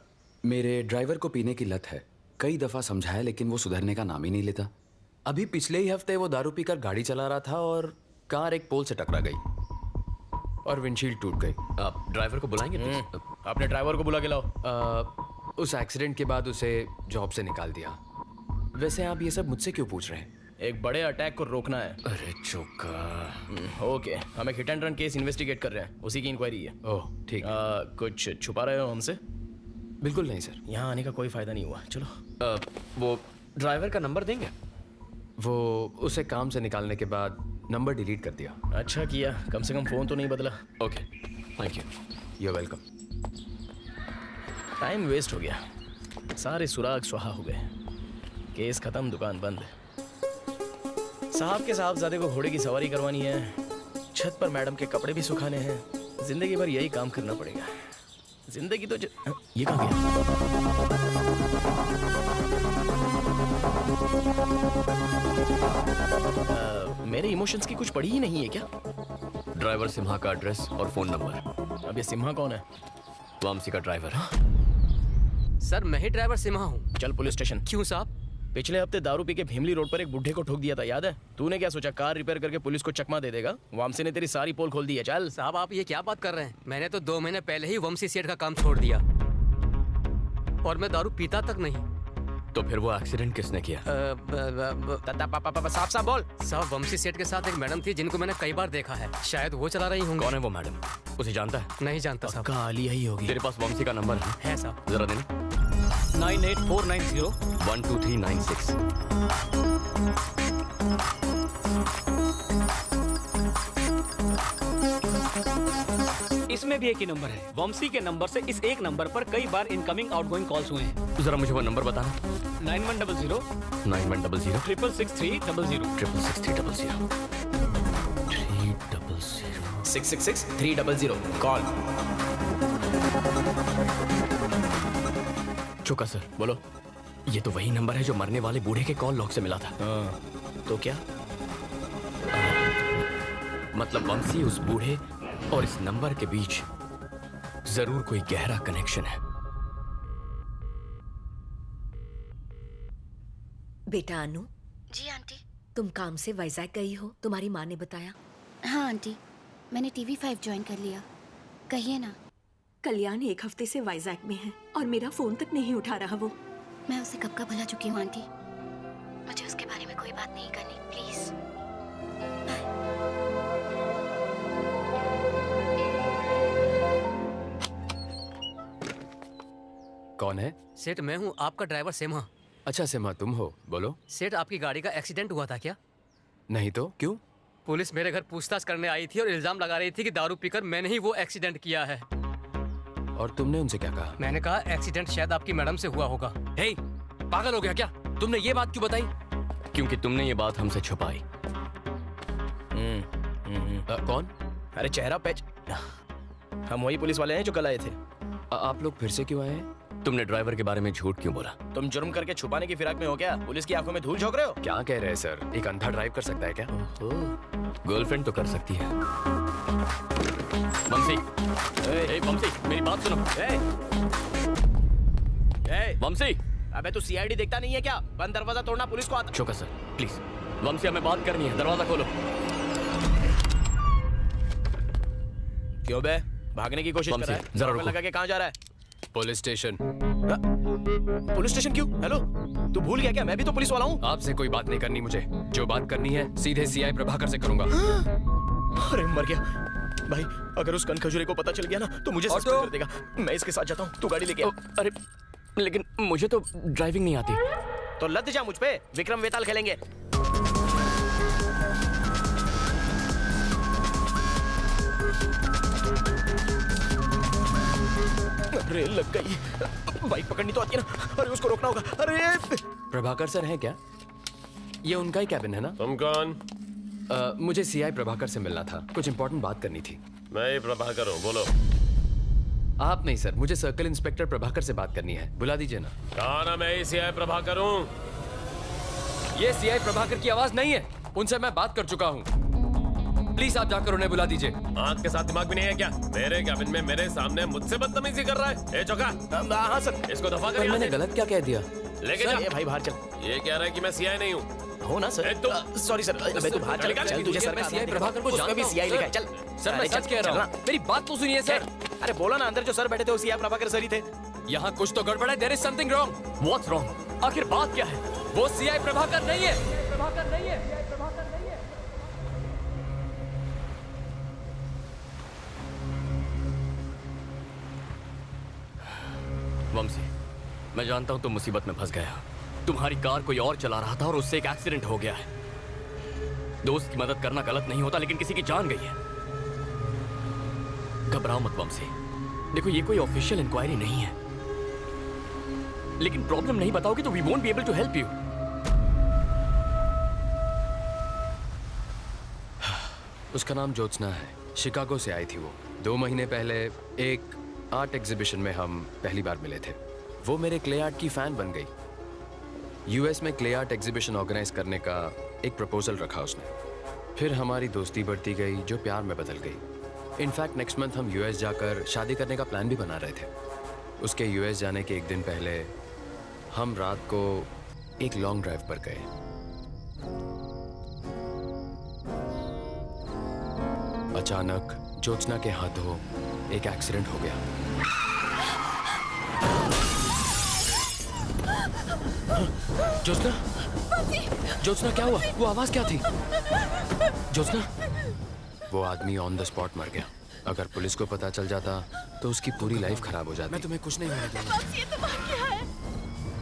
मेरे ड्राइवर को पीने की लत है। कई दफा समझाया लेकिन वो सुधरने का नाम ही नहीं लेता। अभी पिछले ही हफ्ते वो दारू पीकर गाड़ी चला रहा था और कार एक पोल से टकरा गई और विंडशील्ड टूट गई। आप ड्राइवर को बुलाएंगे प्लीज? अपने ड्राइवर को बुला के लाओ। उस एक्सीडेंट के बाद उसे जॉब से निकाल दिया। वैसे आप ये सब मुझसे क्यों पूछ रहे हैं? एक बड़े अटैक को रोकना है। अरे चौका। ओके, हम एक hit and run case investigate कर रहे हैं, उसी की इंक्वायरी है। ओह ठीक। कुछ छुपा रहे हो हमसे? बिल्कुल नहीं सर। यहाँ आने का कोई फायदा नहीं हुआ। चलो। वो ड्राइवर का नंबर देंगे? वो उसे काम से निकालने के बाद नंबर डिलीट कर दिया। अच्छा किया, कम से कम फोन तो नहीं बदला। Okay thank you. You welcome. Time waste हो गया, सारे सुराग सुहा हो गए, केस खत्म, दुकान बंद। साहब के साहबजादे को घोड़े की सवारी करवानी है, छत पर मैडम के कपड़े भी सुखाने हैं, जिंदगी भर यही काम करना पड़ेगा। जिंदगी तो ये कहाँ गया? मेरे इमोशंस की कुछ पड़ी ही नहीं है क्या? ड्राइवर सिम्हा का एड्रेस और फोन नंबर। अब ये सिम्हा कौन है? वामसी का ड्राइवर। सर मैं ही ड्राइवर सिम्हा हूँ। चल पुलिस स्टेशन। क्यों साहब? पिछले हफ्ते दारू पी के भीमली रोड पर एक बुढ़े को ठोक दिया था, याद है? तूने क्या सोचा कार रिपेयर करके पुलिस को चकमा दे देगा? वामसी ने तेरी सारी पोल खोल दी है। चल। साहब आप ये क्या बात कर रहे हैं? मैंने तो 2 महीने पहले ही वंशी सेठ का काम छोड़ दिया और मैं दारू पीता तक नहीं। तो फिर वो एक्सीडेंट किसने किया? साफ साफ बोल। साहब वंशी सेठ के साथ एक मैडम थी जिनको मैंने कई बार देखा है, शायद वो चला रही होंगी। कौन है वो मैडम? उसे जानता है? नहीं जानता साहब। काली ही होगी। तेरे पास वंशी का नंबर है साहब? जरा देना। 98490 12396। इसमें भी एक ही नंबर है। वंशी के नंबर से इस एक नंबर पर कई बार इनकमिंग आउटगोइंग कॉल्स हुए हैं। जरा मुझे वो नंबर बताना। 9100 9100 666 666 666 300 कॉल। चुका सर। बोलो। ये तो वही नंबर है जो मरने वाले बूढ़े के कॉल लॉग से मिला था। तो क्या? मतलब वंशी उस बूढ़े और इस नंबर के बीच जरूर कोई गहरा कनेक्शन है। बेटा अनु। जी आंटी। तुम काम से वाइजैक गई हो, तुम्हारी माँ ने बताया? हाँ आंटी, मैंने TV5 ज्वाइन कर लिया। कहिए ना। कल्याण 1 हफ्ते से वाइजैक में है और मेरा फोन तक नहीं उठा रहा वो। मैं उसे कब का भुला चुकी हूँ आंटी, मुझे उसके बारे में कोई बात नहीं करनी प्लीज। कौन है? सेठ मैं हूँ, आपका ड्राइवर सिम्हा। अच्छा सिम्हा तुम हो, बोलो। सेठ आपकी गाड़ी का एक्सीडेंट हुआ था क्या? नहीं तो क्यों? पुलिस मेरे घर पूछताछ करने आई थी और इल्जाम लगा रही थी कि दारू पीकर मैंने ही वो एक्सीडेंट किया है। और तुमने उनसे क्या कहा? मैंने कहा एक्सीडेंट शायद आपकी मैडम से हुआ होगा। हे, पागल हो गया क्या? तुमने ये बात क्यों बताई? क्योंकि तुमने ये बात हमसे छुपाई। कौन? अरे चेहरा पैच। हम वही पुलिस वाले हैं जो कल आए थे। आप लोग फिर से क्यों आए हैं? तुमने ड्राइवर के बारे में झूठ क्यों बोला? तुम जुर्म करके छुपाने की फिराक में हो क्या? पुलिस की आंखों में धूल झोंक रहे हो? क्या कह रहे हैं सर? एक अंधा ड्राइव कर सकता है क्या? गर्लफ्रेंड तो कर सकती है। वंशी, वंशी मेरी बात सुनो। वंशी, अबे तू CID देखता नहीं है क्या? बंद दरवाजा तोड़ना पुलिस को आता। चौका सर प्लीज। वंशी हमें बात करनी है, दरवाजा खोलो। क्यों बे? भागने की कोशिश कर रहा है? जरा रुको। लगा के कहाँ जा रहा है? Police station. पुलिस स्टेशन क्यों? हेलो, तू भूल गया क्या? मैं भी तो पुलिस वाला हूँ। आपसे कोई बात नहीं करनी मुझे। जो बात करनी है सीधे CI प्रभाकर से करूंगा। अरे मर गया भाई, अगर उस कनखजूरे को पता चल गया ना तो मुझे सस्पेंड कर देगा। मैं इसके साथ जाता हूँ, तू गाड़ी लेके आ। अरे लेकिन मुझे तो ड्राइविंग नहीं आती। तो लद जा मुझ पे, विक्रम वेताल खेलेंगे। अरे लग गई, बाइक पकड़नी तो आती है ना। अरे उसको रोकना होगा। अरे प्रभाकर सर हैं क्या? ये उनका ही कैबिन है ना? तुम कौन? मुझे CI प्रभाकर से मिलना था, कुछ इंपॉर्टेंट बात करनी थी। मैं ही प्रभाकर हूँ, बोलो। आप नहीं सर, मुझे सर्कल इंस्पेक्टर प्रभाकर से बात करनी है, बुला दीजिए ना। कहा ना मैं ही CI प्रभाकर हूँ। ये CI प्रभाकर की आवाज नहीं है, उनसे मैं बात कर चुका हूँ। प्लीज आप जाकर उन्हें बुला दीजिए। आँख के साथ दिमाग भी नहीं है क्या? मेरे कैबिन में मेरे सामने मुझसे बदतमीजी कर रहा है। ए चौका। हाँ सर। इसको दफा कर। मैंने गलत क्या कह दिया? लेके जा। भाई बाहर चल। ये कह रहा है कि मैं CI नहीं हूँ। हो ना सर? सॉरी सर, मैं तो बाहर चल गया। चल तुझे सर मैं सीआई प्रभाकर को उसमें भी जानता सीआई हूं, लिखा है। चल सर मैं सच कह रहा हूं। मेरी बात तो सुनिए सर। अरे बोला ना, अंदर जो सर बैठे थे वो सीआई प्रभाकर सर ही थे। यहाँ कुछ तो गड़बड़ है। There is something wrong. What's wrong? आखिर बात क्या है? वो सीआई प्रभाकर नहीं है। वंशी, मैं जानता हूं तुम मुसीबत में फंस गया। तुम्हारी कार कोई और चला रहा था और उससे एक एक्सीडेंट हो गया है। दोस्त की मदद करना गलत नहीं होता, लेकिन किसी की जान गई है। घबराओ मत वंशी। देखो, ये कोई ऑफिशियल इंक्वायरी नहीं है, लेकिन प्रॉब्लम नहीं बताओगे तो we won't be able to help you. उसका नाम ज्योत्सना है। शिकागो से आई थी वो। 2 महीने पहले एक आर्ट एग्जीबिशन में हम पहली बार मिले थे। वो मेरे क्ले आर्ट की फैन बन गई। यूएस में क्ले आर्ट एग्जीबिशन ऑर्गेनाइज करने का एक प्रपोजल रखा उसने। फिर हमारी दोस्ती बढ़ती गई, जो प्यार में बदल गई। इनफैक्ट नेक्स्ट मंथ हम यूएस जाकर शादी करने का प्लान भी बना रहे थे। उसके यूएस जाने के एक दिन पहले हम रात को एक लॉन्ग ड्राइव पर गए। अचानक ज्योत्सना के हाथों एक एक्सीडेंट हो गया। ज्योत्सना, ज्योत्सना क्या हुआ? वो आवाज क्या थी? ज्योत्सना, वो आदमी ऑन द स्पॉट मर गया। अगर पुलिस को पता चल जाता तो उसकी पूरी लाइफ खराब हो जाती। मैं तुम्हें कुछ नहीं होने दूंगा।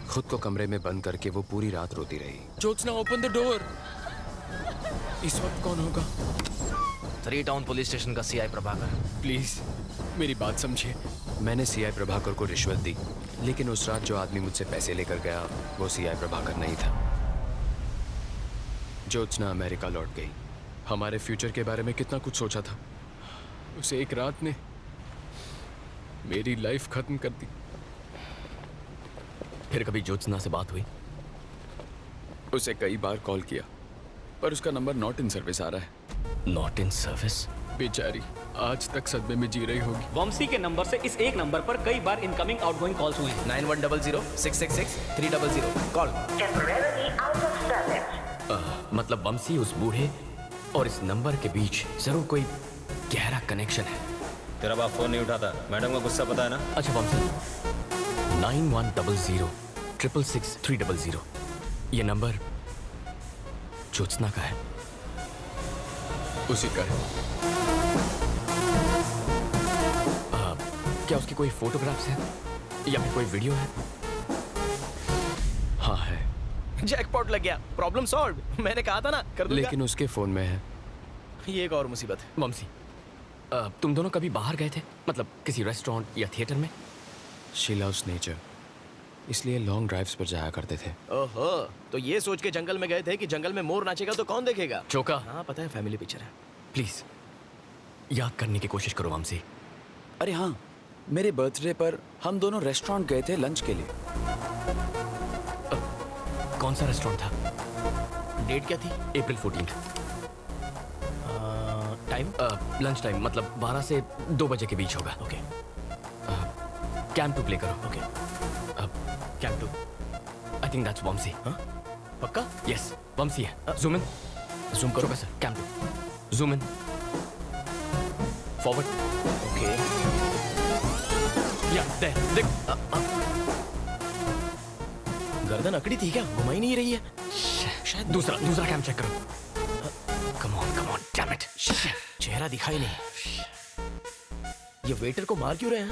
खुद को कमरे में बंद करके वो पूरी रात रोती रही। Jyotsna, open the door. इस वक्त कौन होगा? 3 टाउन पुलिस स्टेशन का सीआई प्रभाकर। प्लीज मेरी बात समझिए। मैंने सीआई प्रभाकर को रिश्वत दी, लेकिन उस रात जो आदमी मुझसे पैसे लेकर गया वो सीआई प्रभाकर नहीं था। ज्योत्सना अमेरिका लौट गई। हमारे फ्यूचर के बारे में कितना कुछ सोचा था। उसे एक रात ने मेरी लाइफ खत्म कर दी। फिर कभी ज्योत्सना से बात हुई? उसे कई बार कॉल किया, पर उसका नंबर नॉट इन सर्विस आ रहा है। Not in service? बेचारी आज तक सदमे में जी रही होगी। वंशी के नंबर से इस एक नंबर पर कई बार इनकमिंग आउटगोइंग कॉल्स हुए हैं। 9100-666-300 कॉल। मतलब वंशी, उस बूढ़े और इस नंबर के बीच जरूर कोई गहरा कनेक्शन है। तेरा बाप फोन नहीं उठाता, मैडम को गुस्सा पता है ना? अच्छा वंशी, 9100-666-300 ये नंबर ज्योत्सना का है? उसी का है। क्या उसकी कोई फोटोग्राफ्स है या फिर कोई वीडियो है? हाँ है। जैकपॉट लग गया, प्रॉब्लम सॉल्व। मैंने कहा था ना, कर दूंगा। लेकिन उसके फोन में है। ये एक और मुसीबत है। वंशी, तुम दोनों कभी बाहर गए थे? मतलब किसी रेस्टोरेंट या थिएटर में? शी लव्स नेचर, इसलिए लॉन्ग ड्राइव्स पर जाया करते थे। ओहो, तो ये सोच के जंगल में गए थे कि जंगल में मोर नाचेगा तो कौन देखेगा? चौका। हाँ पता है, फैमिली पिक्चर है। प्लीज याद करने की कोशिश करो वंशी। अरे हाँ, मेरे बर्थडे पर हम दोनों रेस्टोरेंट गए थे लंच के लिए। कौन सा रेस्टोरेंट था? डेट क्या थी? अप्रैल 14। टाइम? लंच टाइम, मतलब 12 से 2 बजे के बीच होगा। ओके। कैंप टू प्ले करो। Okay. Camp two. I think that's Vamshi. हाँ? पक्का? यस, वंशी है। Zoom in. जूम करो। Sir, camp two. Zoom in. Forward. Okay. Yeah देख। गर्दन अकड़ी थी क्या? घुमाई नहीं रही है। शायद दूसरा कैम चेक करो। Come on damn it. चेहरा दिखाई नहीं। ये वेटर को मार क्यों रहे हैं?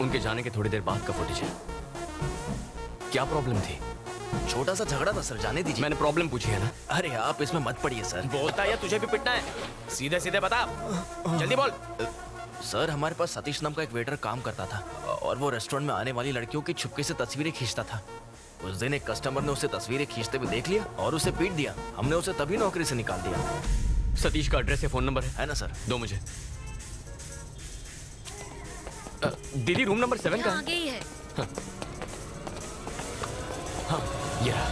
उनके जाने के थोड़ी देर बाद का फुटेज है। क्या प्रॉब्लम थी? छोटा सा झगड़ा था सर, जाने दीजिए। मैंने प्रॉब्लम पूछी है ना। अरे आप इसमें मत पड़िए सर। बोलता है या तुझे भी पिटना है? सीधे सीधे बता, जल्दी बोल। सर हमारे पास सतीश नाम का एक वेटर काम करता था और वो रेस्टोरेंट में आने वाली लड़कियों की छुपके से तस्वीरें खींचता था। उस दिन एक कस्टमर ने उसे तस्वीरें खींचते हुए देख लिया और उसे पीट दिया। हमने उसे तभी नौकरी से निकाल दिया। सतीश का एड्रेस या फोन नंबर है ना सर? दो मुझे। दीदी रूम नंबर 7 का आगे ही है। हाँ ये रहा।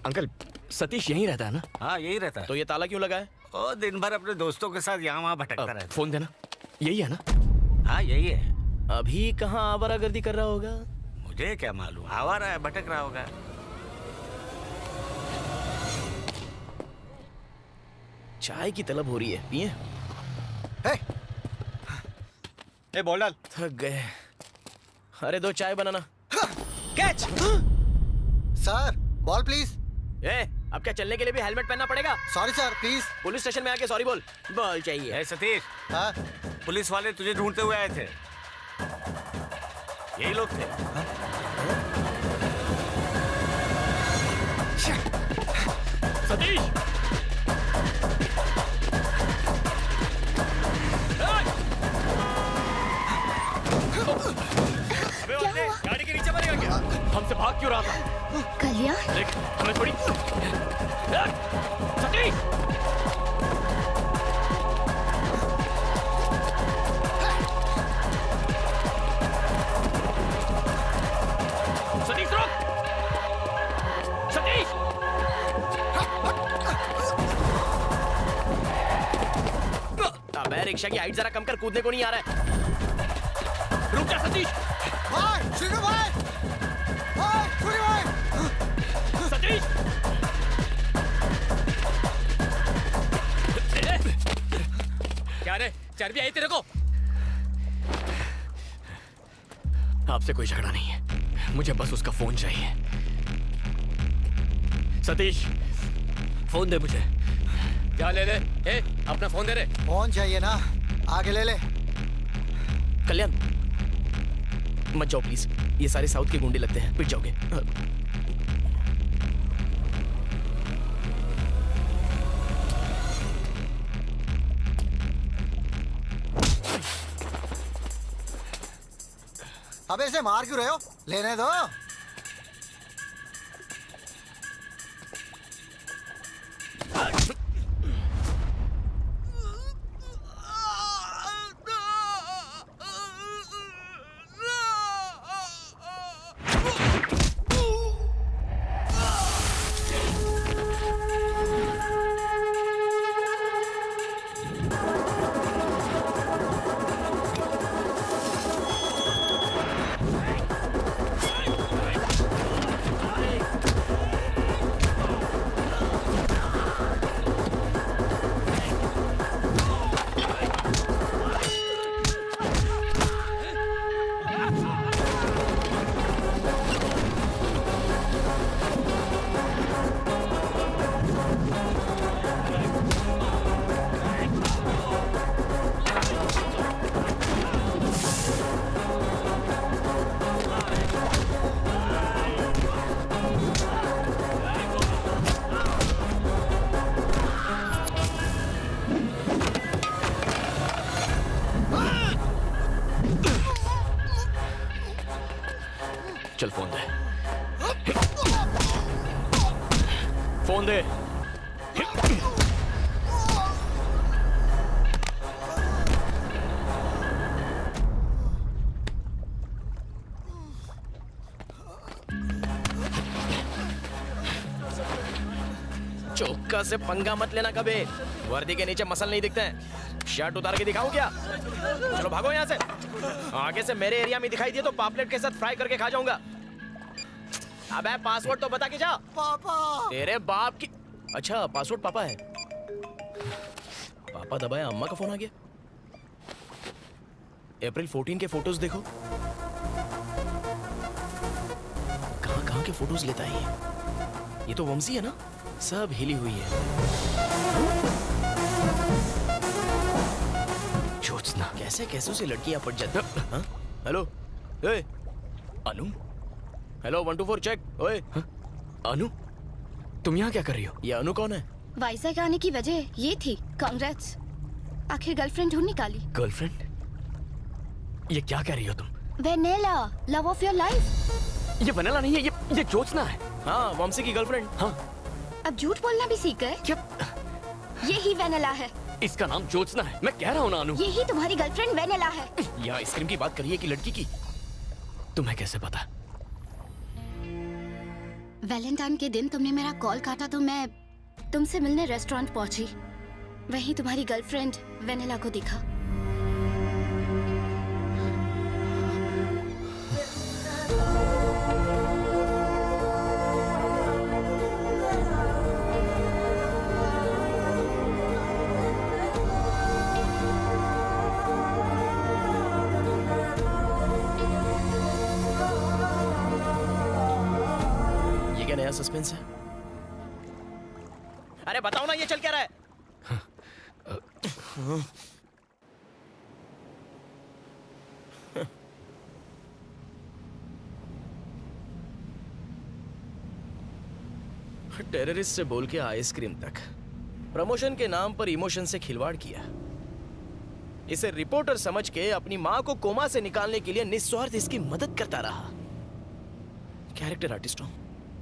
अंकल सतीश यहीं रहता है ना? हाँ यही रहता है। तो ये ताला क्यों लगा है? ओ दिन भर अपने दोस्तों के साथ यहाँ वहाँ भटकता रहता है। फोन देना। यही है ना? हाँ यही है। अभी कहाँ आवारागर्दी कर रहा होगा? मुझे क्या मालूम, आवारा है, भटक रहा होगा। चाय की तलब हो रही है, पिए? ए बॉल डाल। थक गए। अरे 2 चाय बनाना। कैच। Sir ball please. अब क्या चलने के लिए भी हेलमेट पहनना पड़ेगा? Sorry sir please. Police station में आके सॉरी बोल। बॉल चाहिए। सतीश, पुलिस वाले तुझे ढूंढते हुए आए थे। यही लोग थे। सतीश! अबे वाले, गाड़ी के नीचे मरेगा क्या? हमसे भाग क्यों रहा था? कल्याण? देख, हमें थोड़ी। सतीश! सतीश रुक! सतीश! अबे रिक्शा की हाइट जरा कम कर, कूदने को नहीं आ रहा है। रुक जा सतीश! भाई, शिनू भाई! भाई, सूरी भाई! सतीश! क्या रे, चर्बी आई तेरे को? आपसे कोई झगड़ा नहीं है, मुझे बस उसका फोन चाहिए। सतीश, फोन दे मुझे। क्या ले ले? अपना फोन दे रे। फोन चाहिए ना, आगे ले ले। कल्याण मत जाओ प्लीज, ये सारे साउथ के गुंडे लगते हैं, पिट जाओगे। अबे इसे मार क्यों रहे हो? लेने दो। चल फोन दे। फोन दे। चौका से पंगा मत लेना कभी, वर्दी के नीचे मसल नहीं दिखते हैं। शर्ट उतार के दिखाऊं क्या? चलो भागो यहाँ से। आगे से मेरे एरिया में दिखाई दिए तो पापलेट के साथ फ्राई करके खा जाऊंगा। अबे पासवर्ड तो बता के जा। पापा! तेरे बाप की। अच्छा पासवर्ड पापा है। पापा दबाया, अम्मा का फोन आ गया। अप्रैल 14 के फोटोज देखो। कहाँ के फोटोज लेता है ये तो वंशी है ना, सब हिली हुई है। ज्योत्सना कैसे कैसे से लड़कियां पट जाती। हेलो ए अनु, हेलो 1 2 4 चेक। ओए अनु, तुम यहाँ क्या कर रही हो? ये अनु कौन है? वाइजैक आने की वजह ये थी। कांग्रेट्स, आखिर गर्लफ्रेंड ढूंढ निकाली। गर्लफ्रेंड? ये क्या कह रही हो तुम? Vennela, love of your life. ये वनेला नहीं है, ये ज्योत्सना है। हाँ, वंशी की गर्लफ्रेंड। हाँ। अब झूठ बोलना भी सीख गए? क्या? ये ही वेनेला है। इसका नाम ज्योत्सना है, मैं कह रहा हूँ ना अनु। ये ही तुम्हारी गर्लफ्रेंड वेनेला है। यहाँ आइसक्रीम की बात करिए कि लड़की की? तुम्हें कैसे पता? वैलेंटाइन के दिन तुमने मेरा कॉल काटा तो मैं तुमसे मिलने रेस्टोरेंट पहुंची। वहीं तुम्हारी गर्लफ्रेंड वेनेला को दिखा। सस्पेंस है? अरे बताओ ना, ये चल क्या रहा है? टेररिस्ट से बोल के आइसक्रीम तक, प्रमोशन के नाम पर इमोशन से खिलवाड़ किया। इसे रिपोर्टर समझ के अपनी माँ को कोमा से निकालने के लिए निस्वार्थ इसकी मदद करता रहा। कैरेक्टर आर्टिस्ट हूँ,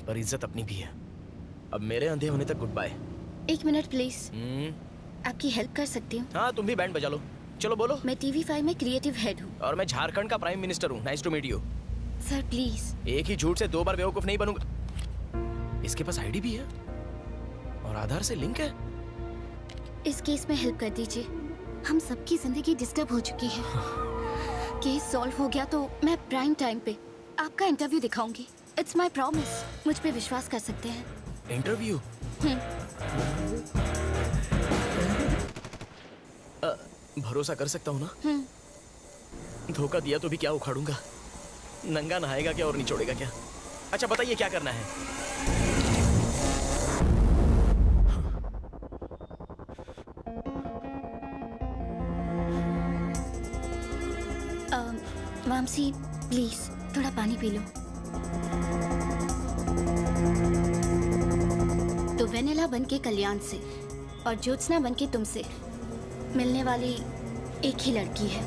पर इज्जत अपनी भी है। अब मेरे अंधे होने तक गुड बाय। 1 minute please. आपकी हेल्प कर सकती हूँ? हाँ, तुम भी बैंड बजा लो। चलो बोलो। मैं TV5 में क्रिएटिव हेड हूँ। और मैं झारखंड का प्राइम मिनिस्टर हूँ। Nice to meet you. Sir please. एक ही झूठ से 2 बार बेवकूफ नहीं बनूंगा। इसके पास आईडी भी है और आधार से लिंक है। इस केस में हेल्प कर दीजिए। हम सबकी जिंदगी डिस्टर्ब हो चुकी है। केस सॉल्व हो गया तो मैं प्राइम टाइम पे आपका इंटरव्यू दिखाऊंगी। It's my promise. मुझ पे विश्वास कर सकते हैं। इंटरव्यू? भरोसा कर सकता हूँ ना? धोखा दिया तो भी क्या उखाड़ूंगा? नंगा नहाएगा क्या और निचोड़ेगा क्या? अच्छा बताइए क्या करना है? मामसी प्लीज थोड़ा पानी पी लो। तो वेनिला बन के कल्याण से और ज्योत्सना बन के तुमसे मिलने वाली एक ही लड़की है।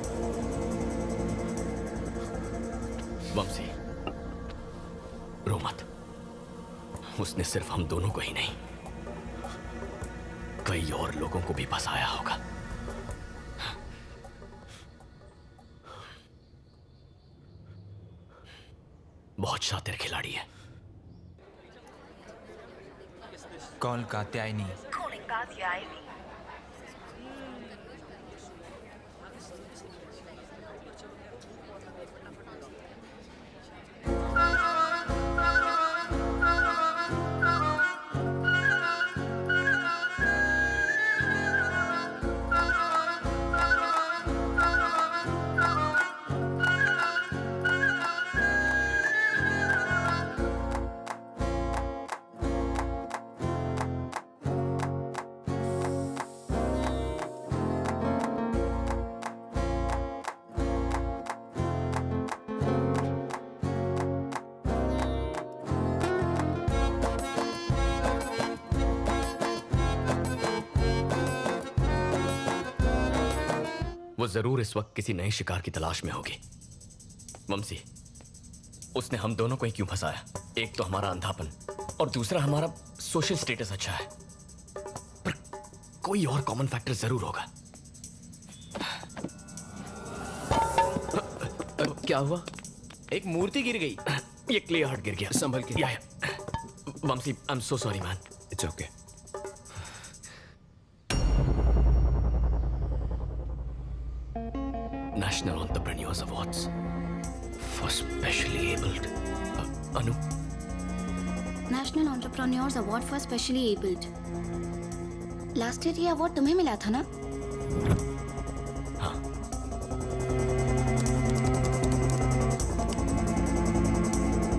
वंशी, रो मत। उसने सिर्फ हम दोनों को ही नहीं, कई और लोगों को भी फंसाया होगा। बहुत शातिर खिलाड़ी है। कॉल कात्यायनी। वो जरूर इस वक्त किसी नए शिकार की तलाश में होगी। वंशी, उसने हम दोनों को ही क्यों फंसाया? एक तो हमारा अंधापन और दूसरा हमारा सोशल स्टेटस अच्छा है, पर कोई और कॉमन फैक्टर जरूर होगा। क्या हुआ? एक मूर्ति गिर गई। ये क्ले हार्ट गिर गया। संभल के। Vamshi, I am so sorry man. It's okay. National Entrepreneurs Awards for Specially Abled. Anu? National Entrepreneurs Award for Specially Abled. Last year ये अवार्ड तुम्हें मिला था ना? हाँ।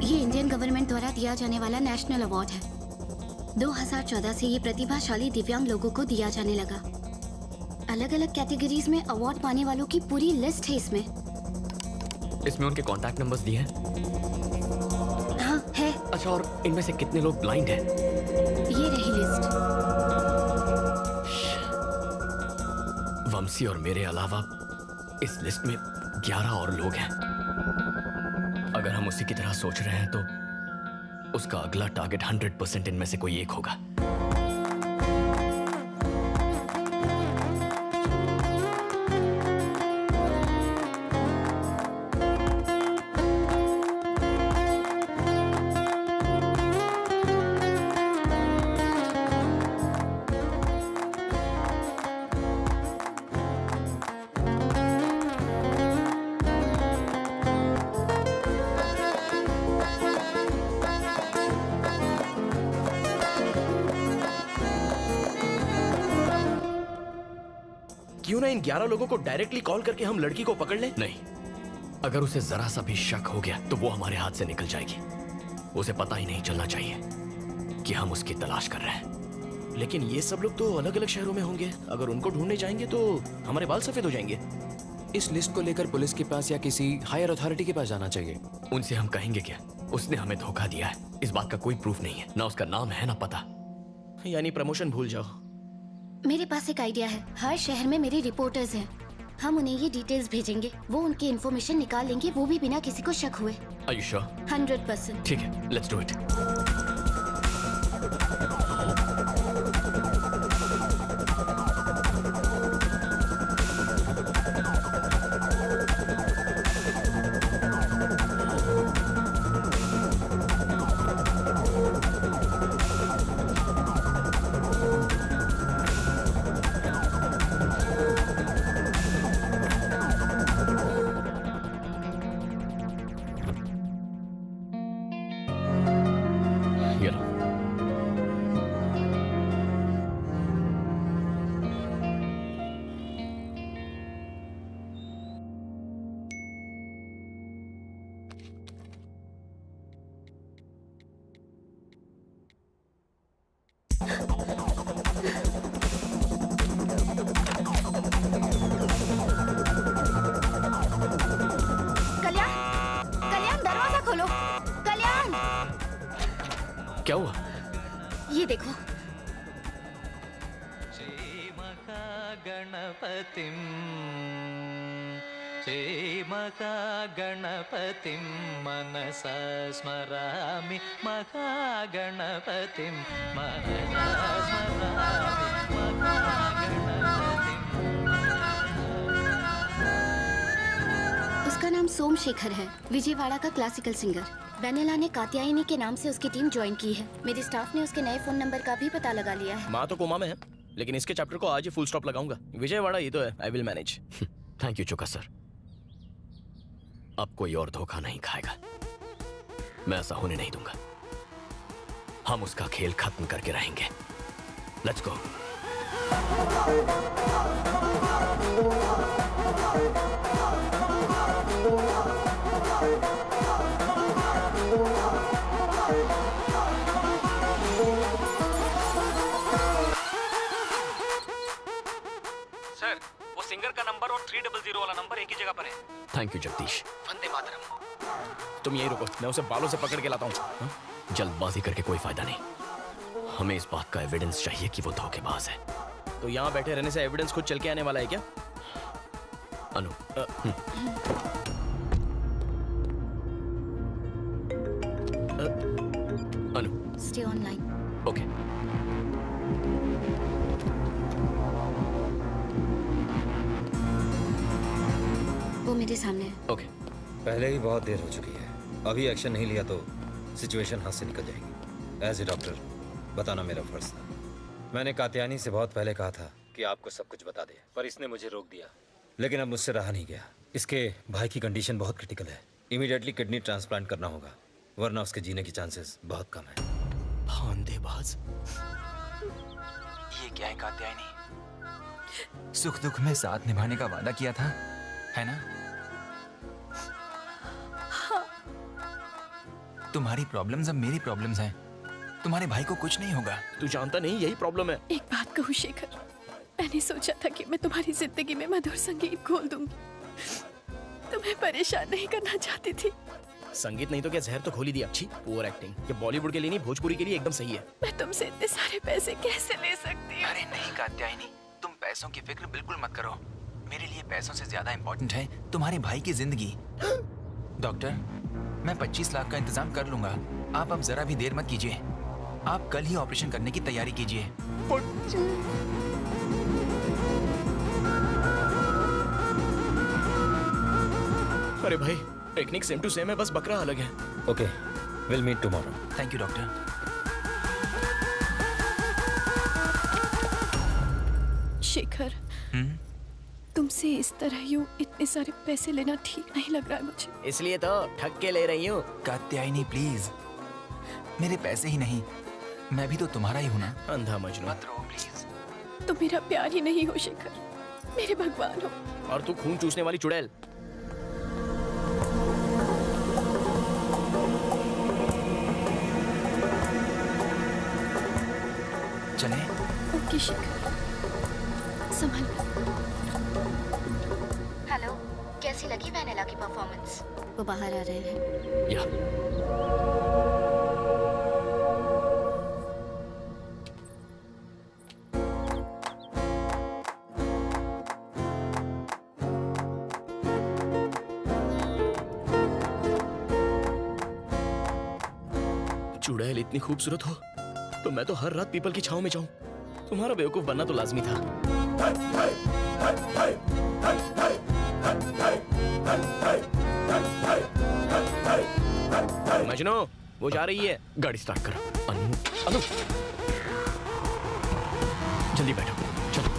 ये इंडियन गवर्नमेंट द्वारा दिया जाने वाला नेशनल अवार्ड है। 2014 से ये प्रतिभाशाली दिव्यांग लोगों को दिया जाने लगा। अलग अलग कैटेगरीज में अवार्ड पाने वालों की पूरी लिस्ट है इसमें। इसमें उनके कॉन्टैक्ट नंबर्स दिए हैं? हाँ है। अच्छा, और इनमें से कितने लोग ब्लाइंड हैं? ये रही लिस्ट। वंशी और मेरे अलावा इस लिस्ट में 11 और लोग हैं। अगर हम उसी की तरह सोच रहे हैं तो उसका अगला टारगेट 100% इनमें से कोई एक होगा। क्यों ना इन 11 लोगों को डायरेक्टली कॉल करके हम लड़की को पकड़ लें? नहीं, अगर उसे जरा सा भी शक हो गया तो वो हमारे हाथ से निकल जाएगी। उसे पता ही नहीं चलना चाहिए। कि हम उसकी तलाश कर रहे हैं। लेकिन ये सब लोग तो अलग अलग शहरों में होंगे। अगर उनको ढूंढने जाएंगे तो हमारे बाल सफेद हो जाएंगे। इस लिस्ट को लेकर पुलिस के पास या किसी हायर अथॉरिटी के पास जाना चाहिए। उनसे हम कहेंगे क्या? उसने हमें धोखा दिया है, इस बात का कोई प्रूफ नहीं है, ना उसका नाम है ना पता। यानी प्रमोशन भूल जाओ। मेरे पास एक आइडिया है। हर शहर में मेरे रिपोर्टर्स हैं। हम उन्हें ये डिटेल्स भेजेंगे, वो उनकी इन्फॉर्मेशन निकाल लेंगे, वो भी बिना किसी को शक हुए। Are you sure? 100%। ठीक है, लेट्स डू इट। क्या हुआ? ये देखो। गणपतिम श्रीमहागणपतिं मनसा स्मरामि महागणपतिं मनसा स्मरामि महागणपतिं। उसका नाम सोमशेखर है, विजयवाड़ा का क्लासिकल सिंगर। वेनेला ने कात्यायनी के नाम से उसकी टीम ज्वाइन की है। मेरे स्टाफ ने उसके नए फोन नंबर का भी पता लगा लिया है। माँ तो कोमा में है, लेकिन इसके चैप्टर को आज ही फुल स्टॉप लगाऊंगा। विजयवाड़ा ही तो है, I will manage. Thank you चुका सर। अब कोई और धोखा नहीं खाएगा, मैं ऐसा होने नहीं दूंगा। हम उसका खेल खत्म करके रहेंगे। Let's go. सर, वो सिंगर का नंबर और 300 वाला नंबर एक ही जगह पर है। Thank you Jagdish. वंदे मातरम। तुम यही रुको, मैं उसे बालों से पकड़ के लाता हूँ। जल्दबाजी करके कोई फायदा नहीं, हमें इस बात का एविडेंस चाहिए कि वो धोखेबाज है। तो यहाँ बैठे रहने से एविडेंस खुद चल के आने वाला है क्या? Anu. Anu. Stay online. Okay. वो मेरे सामने है। ओके। पहले ही बहुत देर हो चुकी है, अभी एक्शन नहीं लिया तो सिचुएशन हाथ से निकल जाएगी। एज ए डॉक्टर बताना मेरा फर्ज था। मैंने कात्यायनी से बहुत पहले कहा था कि आपको सब कुछ बता दे, पर इसने मुझे रोक दिया। लेकिन अब मुझसे रहा नहीं गया। इसके भाई की कंडीशन बहुत क्रिटिकल है, इमीडिएटली किडनी ट्रांसप्लांट करना होगा, वरना उसके जीने की चांसेस बहुत कम है। धांधेबाज। ये क्या है कात्यायनी? सुख दुख में साथ निभाने का वादा किया था, है ना? तुम्हारी प्रॉब्लम्स अब मेरी प्रॉब्लम्स हैं। तुम्हारे भाई को कुछ नहीं होगा। तू जानता नहीं यही प्रॉब्लम है। एक बात कहूँ शेखर, मैंने सोचा था कि मैं तुम्हारी जिंदगी में मधुर संगीत घोल दूंगी। तुम्हें परेशान नहीं करना चाहती थी। संगीत नहीं तो क्या जहर तो खोली दी। अच्छी पुअर एक्टिंग। ये बॉलीवुड के लिए नहीं, भोजपुरी के लिए एकदम सही है। मैं तुमसे इतने सारे पैसे कैसे ले सकती हूँ? अरे नहीं कात्यायनी, तुम पैसों की फिक्र बिल्कुल मत करो। मेरे लिए पैसों से ज्यादा इम्पोर्टेंट है तुम्हारे भाई की जिंदगी। डॉक्टर, मैं 25 लाख का इंतजाम कर लूंगा। आप अब जरा भी देर मत कीजिए। आप कल ही ऑपरेशन करने की तैयारी कीजिए। अरे भाई, टेक्निक सेम टू सेम है, बस बकरा अलग है। Okay, will meet tomorrow. Thank you doctor. Shekhar, तुमसे इस तरह यूं इतने सारे पैसे लेना ठीक नहीं लग रहा है मुझे। इसलिए तो ठग के ले रही हूँ। कात्यायनी प्लीज, मेरे पैसे ही नहीं, मैं भी तो तुम्हारा ही हूँ ना। अंधा मजनू। मत रो प्लीज। तुम मेरा प्यार ही नहीं हो शेखर, मेरे भगवान हो। और तू खून चूसने वाली चुड़ैल। चले? ओके शिखा, संभाल। हेलो, कैसी लगी वैनिला की परफॉर्मेंस? वो बाहर आ रहे हैं। या चुड़ैल इतनी खूबसूरत हो तो मैं तो हर रात पीपल की छांव में जाऊं। तुम्हारा बेवकूफ बनना तो लाजमी था। मजनू, वो जा रही है। गाड़ी स्टार्ट करो। अनु, जल्दी बैठो, चलो।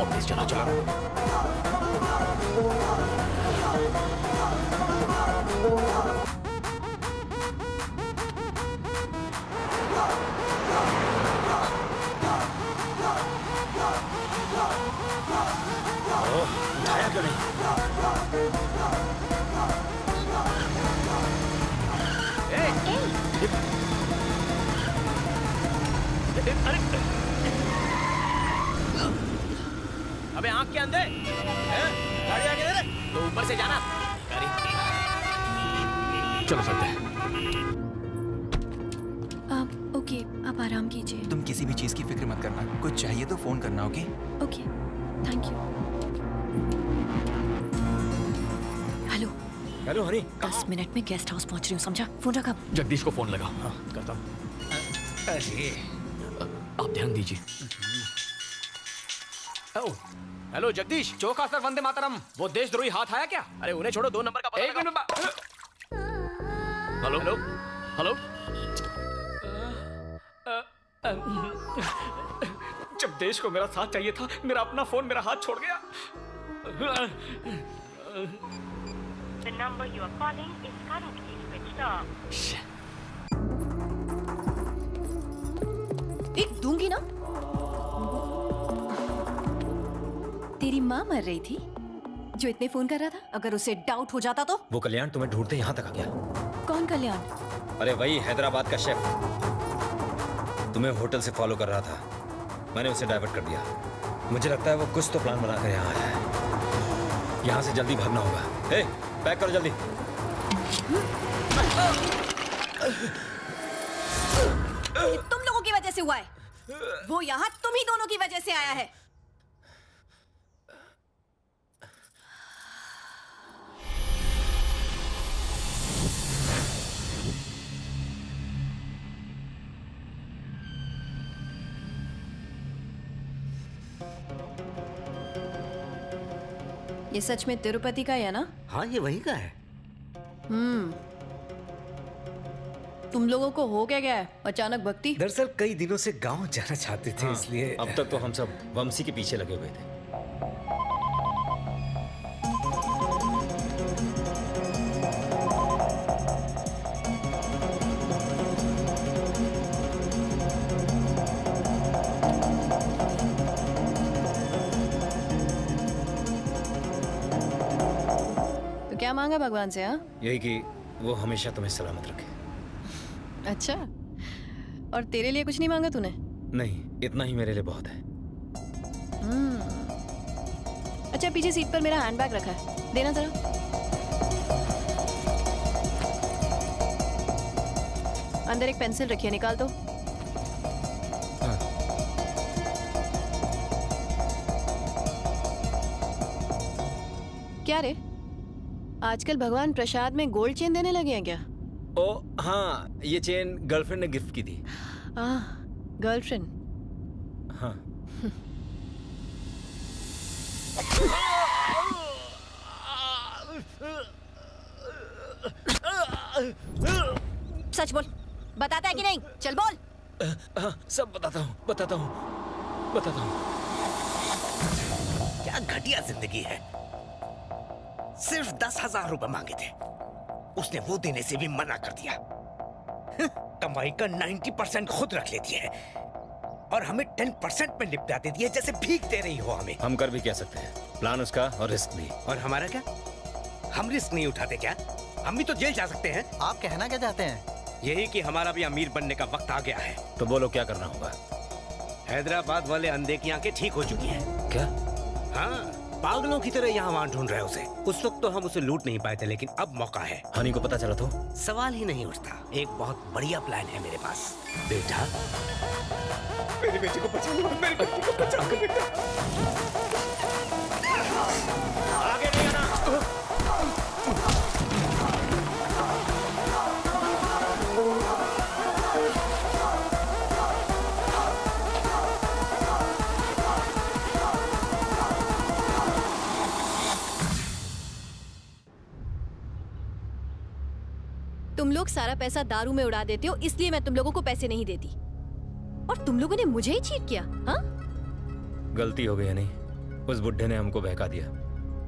ऑफिस चला चला। उठाया क्यों नहीं? अरे अबे आंख के अंधे, गाड़ी आगे दे रहे तो ऊपर से जाना। चलो चलते हैं। आप ओके, आप आराम कीजिए। तुम किसी भी चीज की फिक्र मत करना, कुछ चाहिए तो फोन करना। Okay okay, thank you. Hello hello Honey, 10 minute में गेस्ट हाउस पहुंच रही हूँ, समझा? फोन रखा। जगदीश को फोन लगा। हाँ करता हूँ। अरे आप ध्यान दीजिए। हेलो जगदीश। चौका सर, वंदे मातरम। वो देशद्रोही हाथ आया क्या? अरे उन्हें छोड़ो, 2 नंबर का पता। एक मिनट। Hello hello hello. जब देश को मेरा साथ चाहिए था, मेरा अपना फोन मेरा हाथ छोड़ गया। The number you are calling is currently switched off. एक दूंगी ना। तेरी माँ मर रही थी जो इतने फोन कर रहा था। अगर उसे डाउट हो जाता तो? वो कल्याण तुम्हें ढूंढते यहाँ तक आ गया। कौन कल्याण? अरे वही हैदराबाद का शेफ, तुम्हें होटल से फॉलो कर रहा था। मैंने उसे डाइवर्ट कर दिया। मुझे लगता है वो कुछ तो प्लान बनाकर यहाँ आया है। यहाँ से जल्दी भागना होगा। ए, पैक करो जल्दी। ये तुम लोगों की वजह से हुआ है। वो यहाँ तुम ही दोनों की वजह से आया है। ये सच में तिरुपति का है ना? हाँ, ये वही का है। तुम लोगों को हो क्या गया है अचानक भक्ति? दरअसल कई दिनों से गांव जाना चाहते थे, इसलिए अब तक तो हम सब वंशी के पीछे लगे हुए थे। तो क्या मांगा भगवान से? हाँ, यही कि वो हमेशा तुम्हें सलामत रखे। अच्छा, और तेरे लिए कुछ नहीं मांगा तूने? नहीं, इतना ही मेरे लिए बहुत है। अच्छा, पीछे सीट पर मेरा हैंडबैग रखा है, देना जरा। अंदर एक पेंसिल रखी है, निकाल दो। क्या रे, आजकल भगवान प्रसाद में गोल्ड चेन देने लगे हैं क्या? ओ हाँ, ये चेन गर्लफ्रेंड ने गिफ्ट की थी। गर्लफ्रेंड? हाँ। सच बोल, बताता है कि नहीं? चल बोल। हाँ, सब बताता हूँ, बताता हूँ। क्या घटिया जिंदगी है। सिर्फ 10,000 रुपए मांगे थे, उसने वो देने से भी मना कर दिया। कमाई का 90% खुद रख लेती है और हमें 10% में निपटा देती है, जैसे भीख दे रही हो हमें। हम कर भी क्या सकते हैं, प्लान उसका और रिस्क भी। और हमारा क्या? हम रिस्क नहीं उठाते क्या? हम भी तो जेल जा सकते हैं। आप कहना क्या चाहते हैं? यही कि हमारा भी अमीर बनने का वक्त आ गया है। तो बोलो क्या करना होगा। हैदराबाद वाले अंधे की आंखें ठीक हो चुकी हैं। क्या? हाँ, पागलों की तरह यहाँ वहाँ ढूंढ रहे उसे। उस वक्त तो हम उसे लूट नहीं पाए थे, लेकिन अब मौका है। हनी को पता चला तो? सवाल ही नहीं उठता। एक बहुत बढ़िया प्लान है मेरे पास। बेटा, मेरी बेटी को बचाओ, मेरी बेटी को बचाओ बेटा। आगे नहीं आना। तुम लोग सारा पैसा दारू में उड़ा देते हो, इसलिए मैं तुम लोगों को पैसे नहीं देती। और तुम लोगों ने मुझे ही चीट किया। हाँ? गलती हो गई है नहीं, उस बुढ़े ने हमको बहका दिया।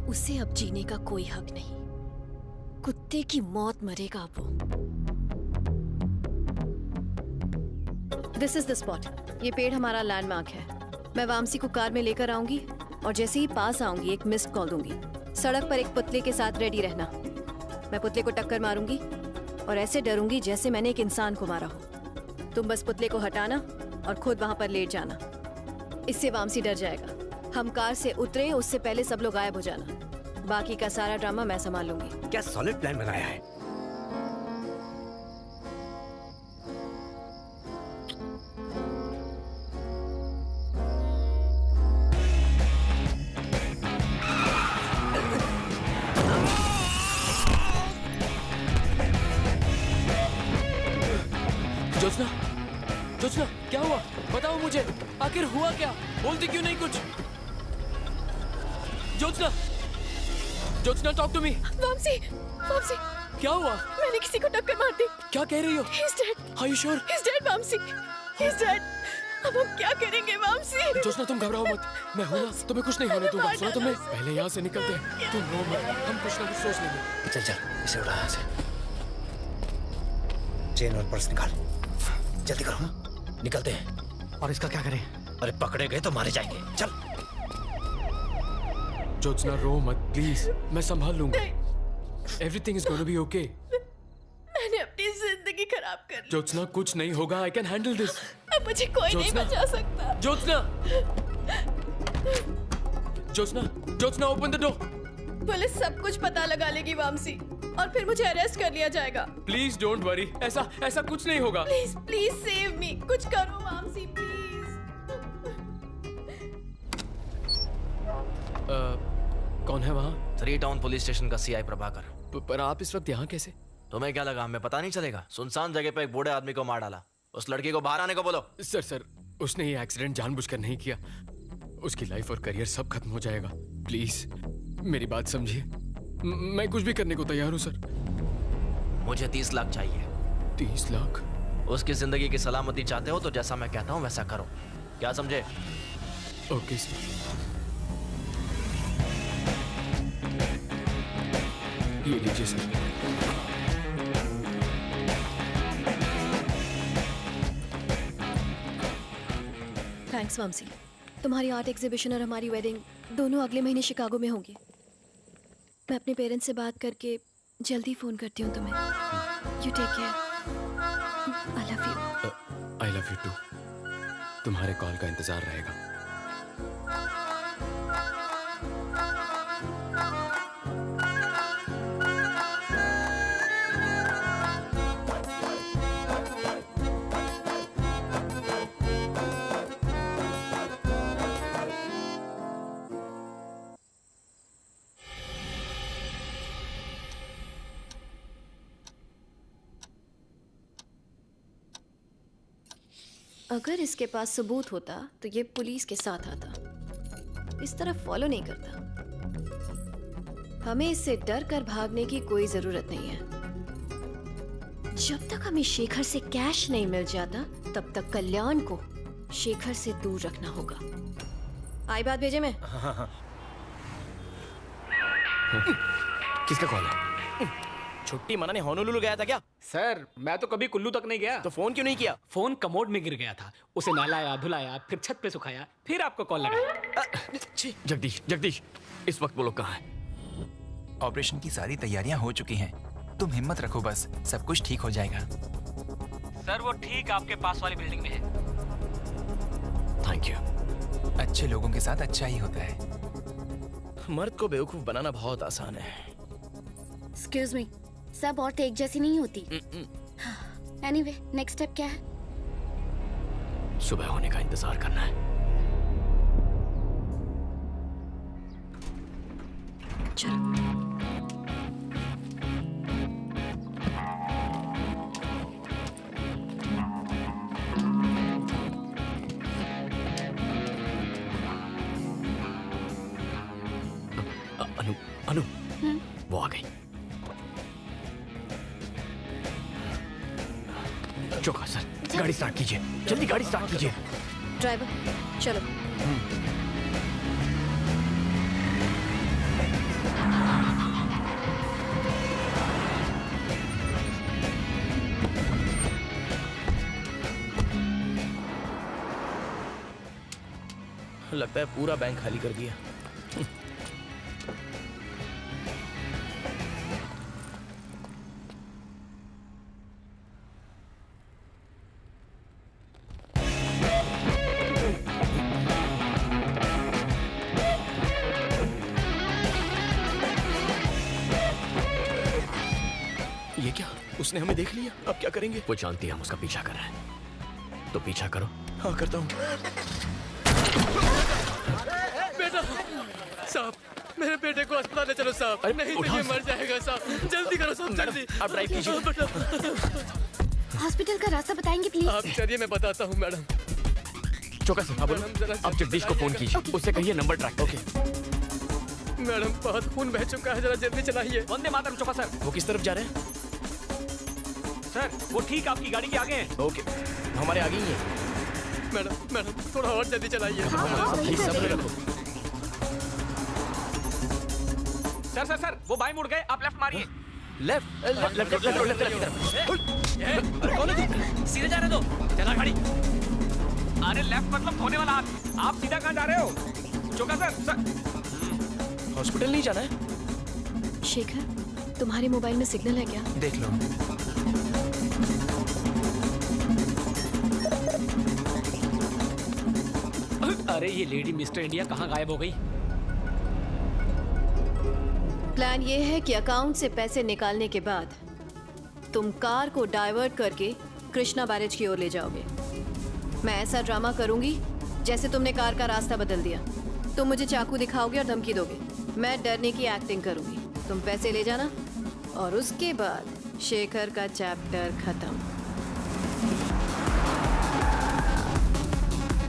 उसे अब जीने का कोई हक नहीं। कुत्ते की मौत मरेगा अब वो। This is the spot. ये पेड़ हमारा लैंडमार्क है। मैं वामसी को कार में लेकर आऊंगी और जैसे ही पास आऊंगी एक मिस्ड कॉल दूंगी। सड़क पर एक पुतले के साथ रेडी रहना। मैं पुतले को टक्कर मारूंगी और ऐसे डरूंगी जैसे मैंने एक इंसान को मारा हो। तुम बस पुतले को हटाना और खुद वहां पर लेट जाना। इससे वामसी डर जाएगा। हम कार से उतरे उससे पहले सब लोग गायब हो जाना। बाकी का सारा ड्रामा मैं संभाल लूंगी। क्या सॉलिड प्लान बनाया है। जोत्स्ना, जोत्स्ना, क्या हुआ? बताओ मुझे, आखिर हुआ क्या? बोलती क्यों नहीं कुछ? Jyotsna, Jyotsna, talk to me. Vamsi, Vamsi, क्या हुआ? मैंने किसी को टक्कर मार दी। क्या कह रही हो? He's dead. Are you sure? He's dead, Vamsi. He's dead. अब हम क्या करेंगे वामसी? जोत्स्ना, तुम घबराओ मत, मैं हूँ ना, तुम्हें कुछ नहीं होने दूंगा। सुनो, तुम्हें पहले यहाँ से निकलते हैं। तुम रो मत, हम कुछ ना कुछ सोच लेंगे। चल चल, इसे उड़ा यहाँ से। चेन और पर्स निकाल, जल्दी करो, निकलते हैं। और इसका क्या करें? अरे पकड़े गए तो मारे जाएंगे। चल। जोत्स्ना, रो मत प्लीज, मैं संभाल लूंगा। Everything is gonna be okay. मैंने अपनी जिंदगी खराब कर ली। जोत्स्ना, कुछ नहीं होगा, आई कैन हैंडल दिस। अब मुझे कोई नहीं बचा सकता। Jyotsna, Jyotsna, Jyotsna, open the door. Police सब कुछ पता लगा लेगी वामसी और फिर मुझे अरेस्ट कर लिया जाएगा। प्लीज डोंट वरी, ऐसा कुछ नहीं होगा। प्लीज प्लीज सेव मी, कुछ करो वामसी प्लीज। कौन है वहाँ? 3 टाउन पुलिस स्टेशन का सीआई प्रभाकर। पर आप इस वक्त यहाँ कैसे? तुम्हें क्या लगा हमें पता नहीं चलेगा? सुनसान जगह पे एक बूढ़े आदमी को मार डाला। उस लड़की को बाहर आने को बोलो। सर, उसने ये एक्सीडेंट जानबूझकर नहीं किया। उसकी लाइफ और करियर सब खत्म हो जाएगा। प्लीज मेरी बात समझिए। मैं कुछ भी करने को तैयार हूँ सर। मुझे 30 लाख चाहिए। 30 लाख? उसकी जिंदगी की सलामती चाहते हो तो जैसा मैं कहता हूँ वैसा करो। क्या समझे? Okay sir. ये लीजिए सर। थैंक्स वामसी। तुम्हारी आर्ट एग्जीबिशन और हमारी वेडिंग दोनों अगले महीने शिकागो में होंगी। मैं अपने पेरेंट्स से बात करके जल्दी फोन करती हूँ तुम्हें। You take care. I love you. I love you too. तुम्हारे कॉल का इंतजार रहेगा। अगर इसके पास सबूत होता तो ये पुलिस के साथ आता। इस तरह फॉलो नहीं करता। हमें इससे डर कर भागने की कोई जरूरत नहीं है। जब तक हमें शेखर से कैश नहीं मिल जाता तब तक कल्याण को शेखर से दूर रखना होगा। आई बात भेजे में? किसका कॉल है? छुट्टी मनाने होनोलुलु गया था क्या? सर मैं तो कभी कुल्लू तक नहीं गया। तो फोन क्यों नहीं किया? फोन कमोड में गिर गया था, उसे नहलाया धुलाया, फिर छत पे सुखाया, फिर आपको कॉल लगाया। जगदीश जगदीश, इस वक्त वो लोग कहाँ हैं? ऑपरेशन की सारी तैयारियां हो चुकी हैं, तुम हिम्मत रखो, बस सब कुछ ठीक हो जाएगा। सर वो ठीक आपके पास वाली बिल्डिंग में है। Thank you. अच्छे लोगों के साथ अच्छा ही होता है। मर्द को बेवकूफ बनाना बहुत आसान है। एक्सक्यूज मी, सब औरतें एक जैसी नहीं होती। एनीवे, नेक्स्ट स्टेप क्या है? सुबह होने का इंतजार करना है। चलो। अनु अनु वो आ गई। चौका सर, गाड़ी स्टार्ट कीजिए, जल्दी गाड़ी स्टार्ट कीजिए। ड्राइवर चलो। लगता है पूरा बैंक खाली कर दिया। ये क्या? उसने हमें देख लिया, अब क्या करेंगे? वो जानती है हम उसका पीछा कर रहे हैं, तो पीछा करो। हाँ करता हूँ। बेटा साहब, मेरे बेटे को अस्पताल ले चलो साहब, नहीं तो ये मर जाएगा साहब, जल्दी करो साहब, जल्दी। आप ड्राइव कीजिए। हॉस्पिटल का रास्ता बताएंगे प्लीज? आप चलिए, मैं बताता हूँ मैडम। चौका सर, आप जगदीश को फोन कीजिए, उससे कहिए नंबर ट्रैक। ओके मैडम बहुत खून बह चुका है, जरा जल्दी चलाइए। वंदे मातरम चौका सर। वो किस तरफ जा रहे हैं? सर वो ठीक आपकी गाड़ी के आगे हैं। ओके, हमारे आगे ही है। मैडम थोड़ा और जल्दी चलाइए। सब्र रखो। सर सर सर वो बाएं मुड़ गए, आप लेफ्ट मारिए। Left left left left left. सीधे जा रहे दो, चला गाड़ी। अरे लेफ्ट मतलब होने वाला हाथ, आप सीधा कहाँ जा रहे हो? चौका सर। हॉस्पिटल नहीं जाना है? शेखर, तुम्हारे मोबाइल में सिग्नल है क्या? देख लो। अरे ये लेडी मिस्टर इंडिया कहाँ गायब हो गई? प्लान ये है कि अकाउंट से पैसे निकालने के बाद तुम कार को डाइवर्ट करके कृष्णा बैरेज की ओर ले जाओगे। मैं ऐसा ड्रामा करूंगी जैसे तुमने कार का रास्ता बदल दिया। तुम मुझे चाकू दिखाओगे और धमकी दोगे, मैं डरने की एक्टिंग करूंगी। तुम पैसे ले जाना और उसके बाद शेखर का चैप्टर खत्म।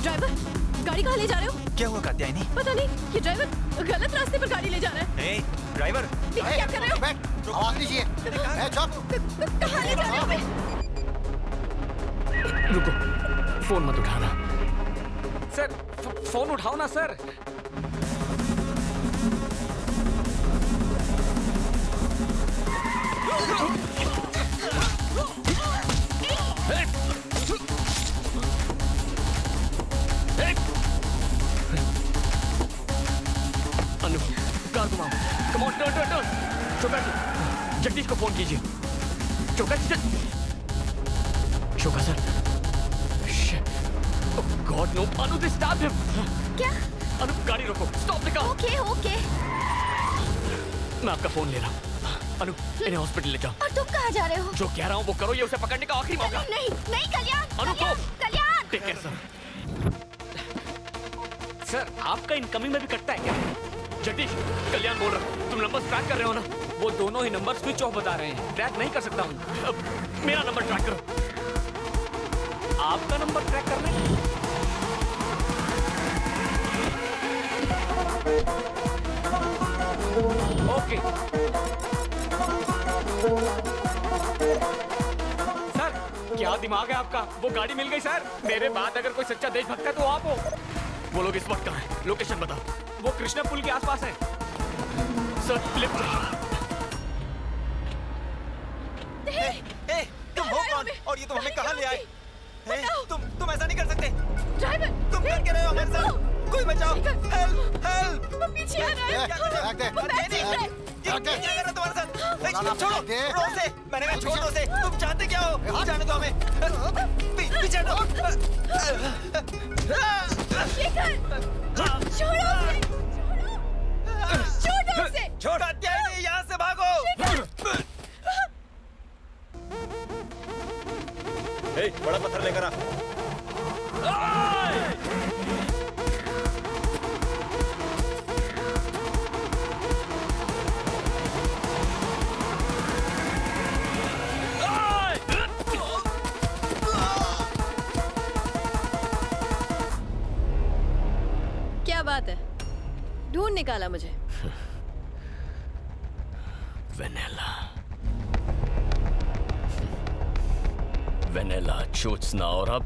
ड्राइवर, गाड़ी कहाँ ले जा रहे हो? क्या हुआ कात्यायनी? पता नहीं, ये ड्राइवर गलत रास्ते पर गाड़ी ले जा रहा है। ड्राइवर, क्या कर रहे हो? आवाज दीजिए। कहाँ ले जा रहे हो? रुको, फोन मत उठाना। सर फोन उठाओ ना सर। अनु, कार घुमाओ। Come on, turn turn turn. चौका, जगदीश को फोन कीजिए। चौका sir. God no, Anu they stop him. क्या? अनु गाड़ी रोको, stop the car. Okay okay. मैं आपका फोन ले रहा हूँ। अनु, इन्हें हॉस्पिटल ले जाओ। और तुम कहाँ जा रहे हो? जो कह रहा हूँ वो करो, ये उसे पकड़ने का आखिरी मौका। नहीं नहीं कल्याण। अनु को। Kalyan. Take care sir. Sir आपका इनकमिंग में भी कटता है क्या? जगदीश, कल्याण बोल रहा हूँ, तुम नंबर ट्रैक कर रहे हो ना? वो दोनों ही नंबर स्विच ऑफ बता रहे हैं, ट्रैक नहीं कर सकता हूँ। मेरा नंबर ट्रैक करो। आपका नंबर ट्रैक करना है? ओके सर, क्या दिमाग है आपका? वो गाड़ी मिल गई सर। मेरे बाद अगर कोई सच्चा देशभक्त है तो आप हो। वो लोग इस वक्त कहाँ हैं? लोकेशन बताओ। वो कृष्णा पुल के आसपास है सर। लिफ्ट तुम हो कौन और ये तुम हमें कहाँ ले आए? तुम ऐसा नहीं कर सकते। ड्राइवर, तुम कर क्या रहे हो हमारे साथ? कोई बचाओ! हेल्प! हेल्प! वो पीछे आ रहा है। क्या कर रहे हो? वो बैग छीन रहा है। क्या कर रहा है तुम्हारे साथ? छोड़ो! छोड़ो उसे! मैंने कहा छोड़ दो उसे! तुम चाहते क्या हो? जाने दो हमें! पीछे हटो! छोड़ो उसे! छोड़ो उसे! छोड़ा क्या नहीं, यहाँ से भागो! बड़ा पत्थर लेकर आ। क्या बात है? ढूंढ निकाला मुझे। वेनेला, वेनेला, ज्योत्सना और अब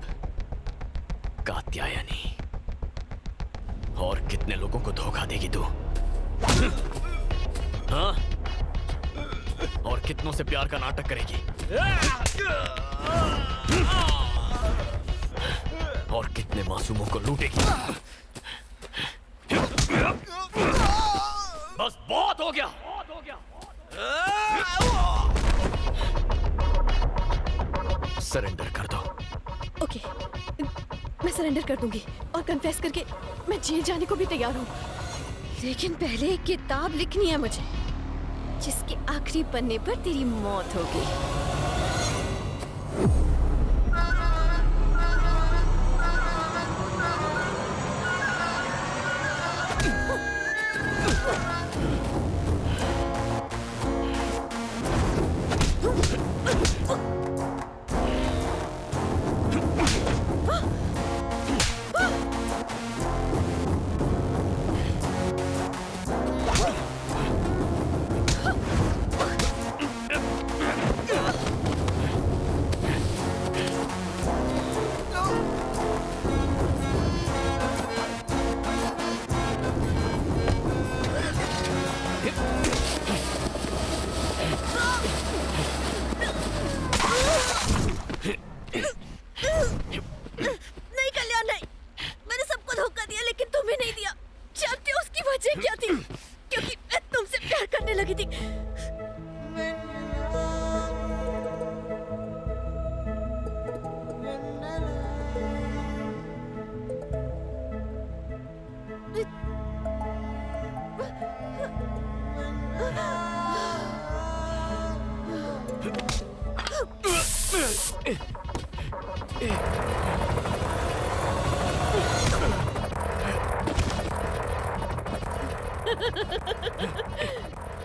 कात्यायनी। और कितने लोगों को धोखा देगी तू? हाँ? और कितनों से प्यार का नाटक करेगी? और कितने मासूमों को लूटेगी? बस बहुत हो गया। सरेंडर कर दो। ओके, मैं सरेंडर कर दूंगी और कन्फेस करके मैं जेल जाने को भी तैयार हूँ। लेकिन पहले एक किताब लिखनी है मुझे, जिसके आखिरी पन्ने पर तेरी मौत होगी।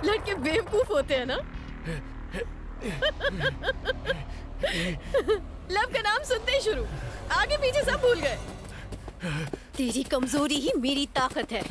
लड़के बेवकूफ होते हैं ना? लव का नाम सुनते ही शुरू, आगे पीछे सब भूल गए। तेरी कमजोरी ही मेरी ताकत है।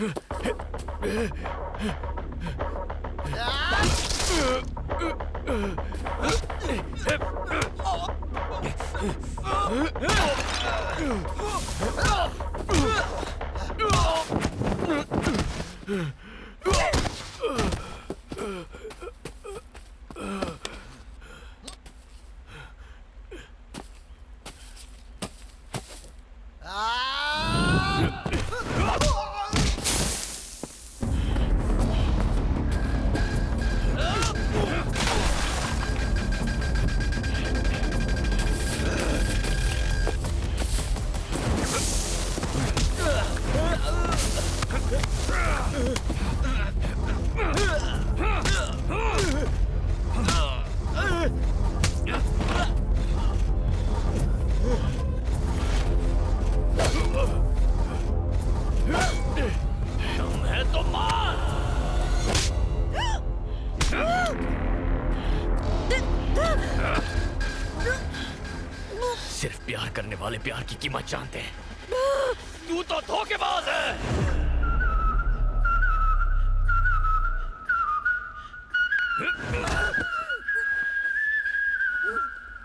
सिर्फ प्यार करने वाले प्यार की कीमत जानते हैं। तू तो धोखेबाज है।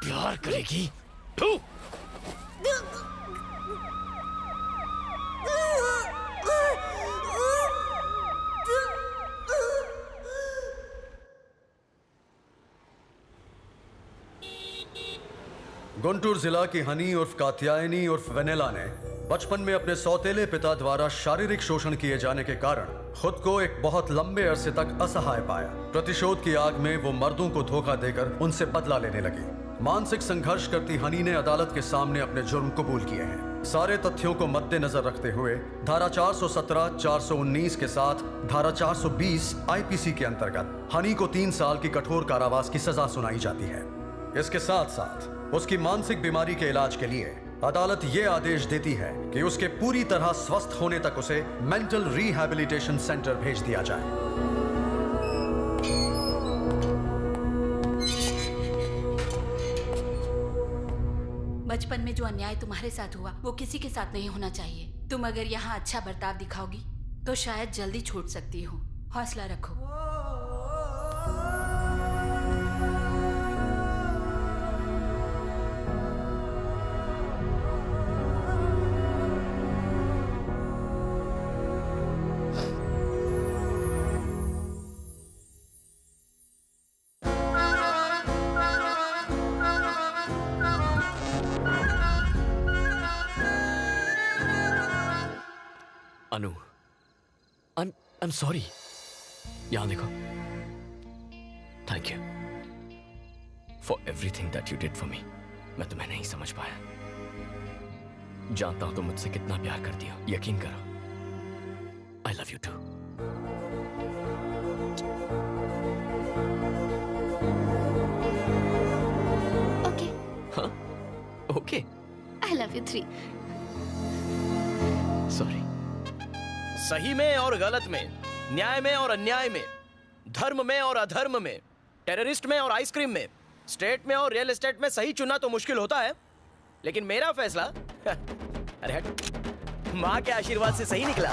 प्यार करेगी तू? गुंटूर जिला की हनी उर्फ कात्यायनी उर्फ वेनेला ने बचपन में अपने सौतेले पिता द्वारा शारीरिक शोषण किए जाने के कारण खुद को एक बहुत लंबे अरसे तक असहाय पाया। प्रतिशोध की आग में वो मर्दों को धोखा देकर उनसे बदला लेने लगी। मानसिक संघर्ष करती हनी ने अदालत के सामने अपने जुर्म कबूल किए हैं। सारे तथ्यों को मद्देनजर रखते हुए धारा 417, 419 के साथ धारा 420 आईपीसी के अंतर्गत हनी को 3 साल की कठोर कारावास की सजा सुनाई जाती है। इसके साथ साथ उसकी मानसिक बीमारी के इलाज के लिए अदालत ये आदेश देती है कि उसके पूरी तरह स्वस्थ होने तक उसे मेंटल रिहैबिलिटेशन सेंटर भेज दिया जाए। बचपन में जो अन्याय तुम्हारे साथ हुआ वो किसी के साथ नहीं होना चाहिए। तुम अगर यहाँ अच्छा बर्ताव दिखाओगी तो शायद जल्दी छूट सकती हो। हौसला रखो। अनु, I'm sorry। यहाँ देखो। Thank you for everything that you did for me। मैं तुम्हें नहीं समझ पाया। जानता हूं तुम मुझसे कितना प्यार करती हो। यकीन करो। I love you too। Okay। हाँ? Okay। I love you 3। Sorry। सही में और गलत में, न्याय में और अन्याय में, धर्म में और अधर्म में, टेररिस्ट में और आइसक्रीम में, स्टेट में और रियल एस्टेट में सही चुनना तो मुश्किल होता है, लेकिन मेरा फैसला अरे हट, माँ के आशीर्वाद से सही निकला।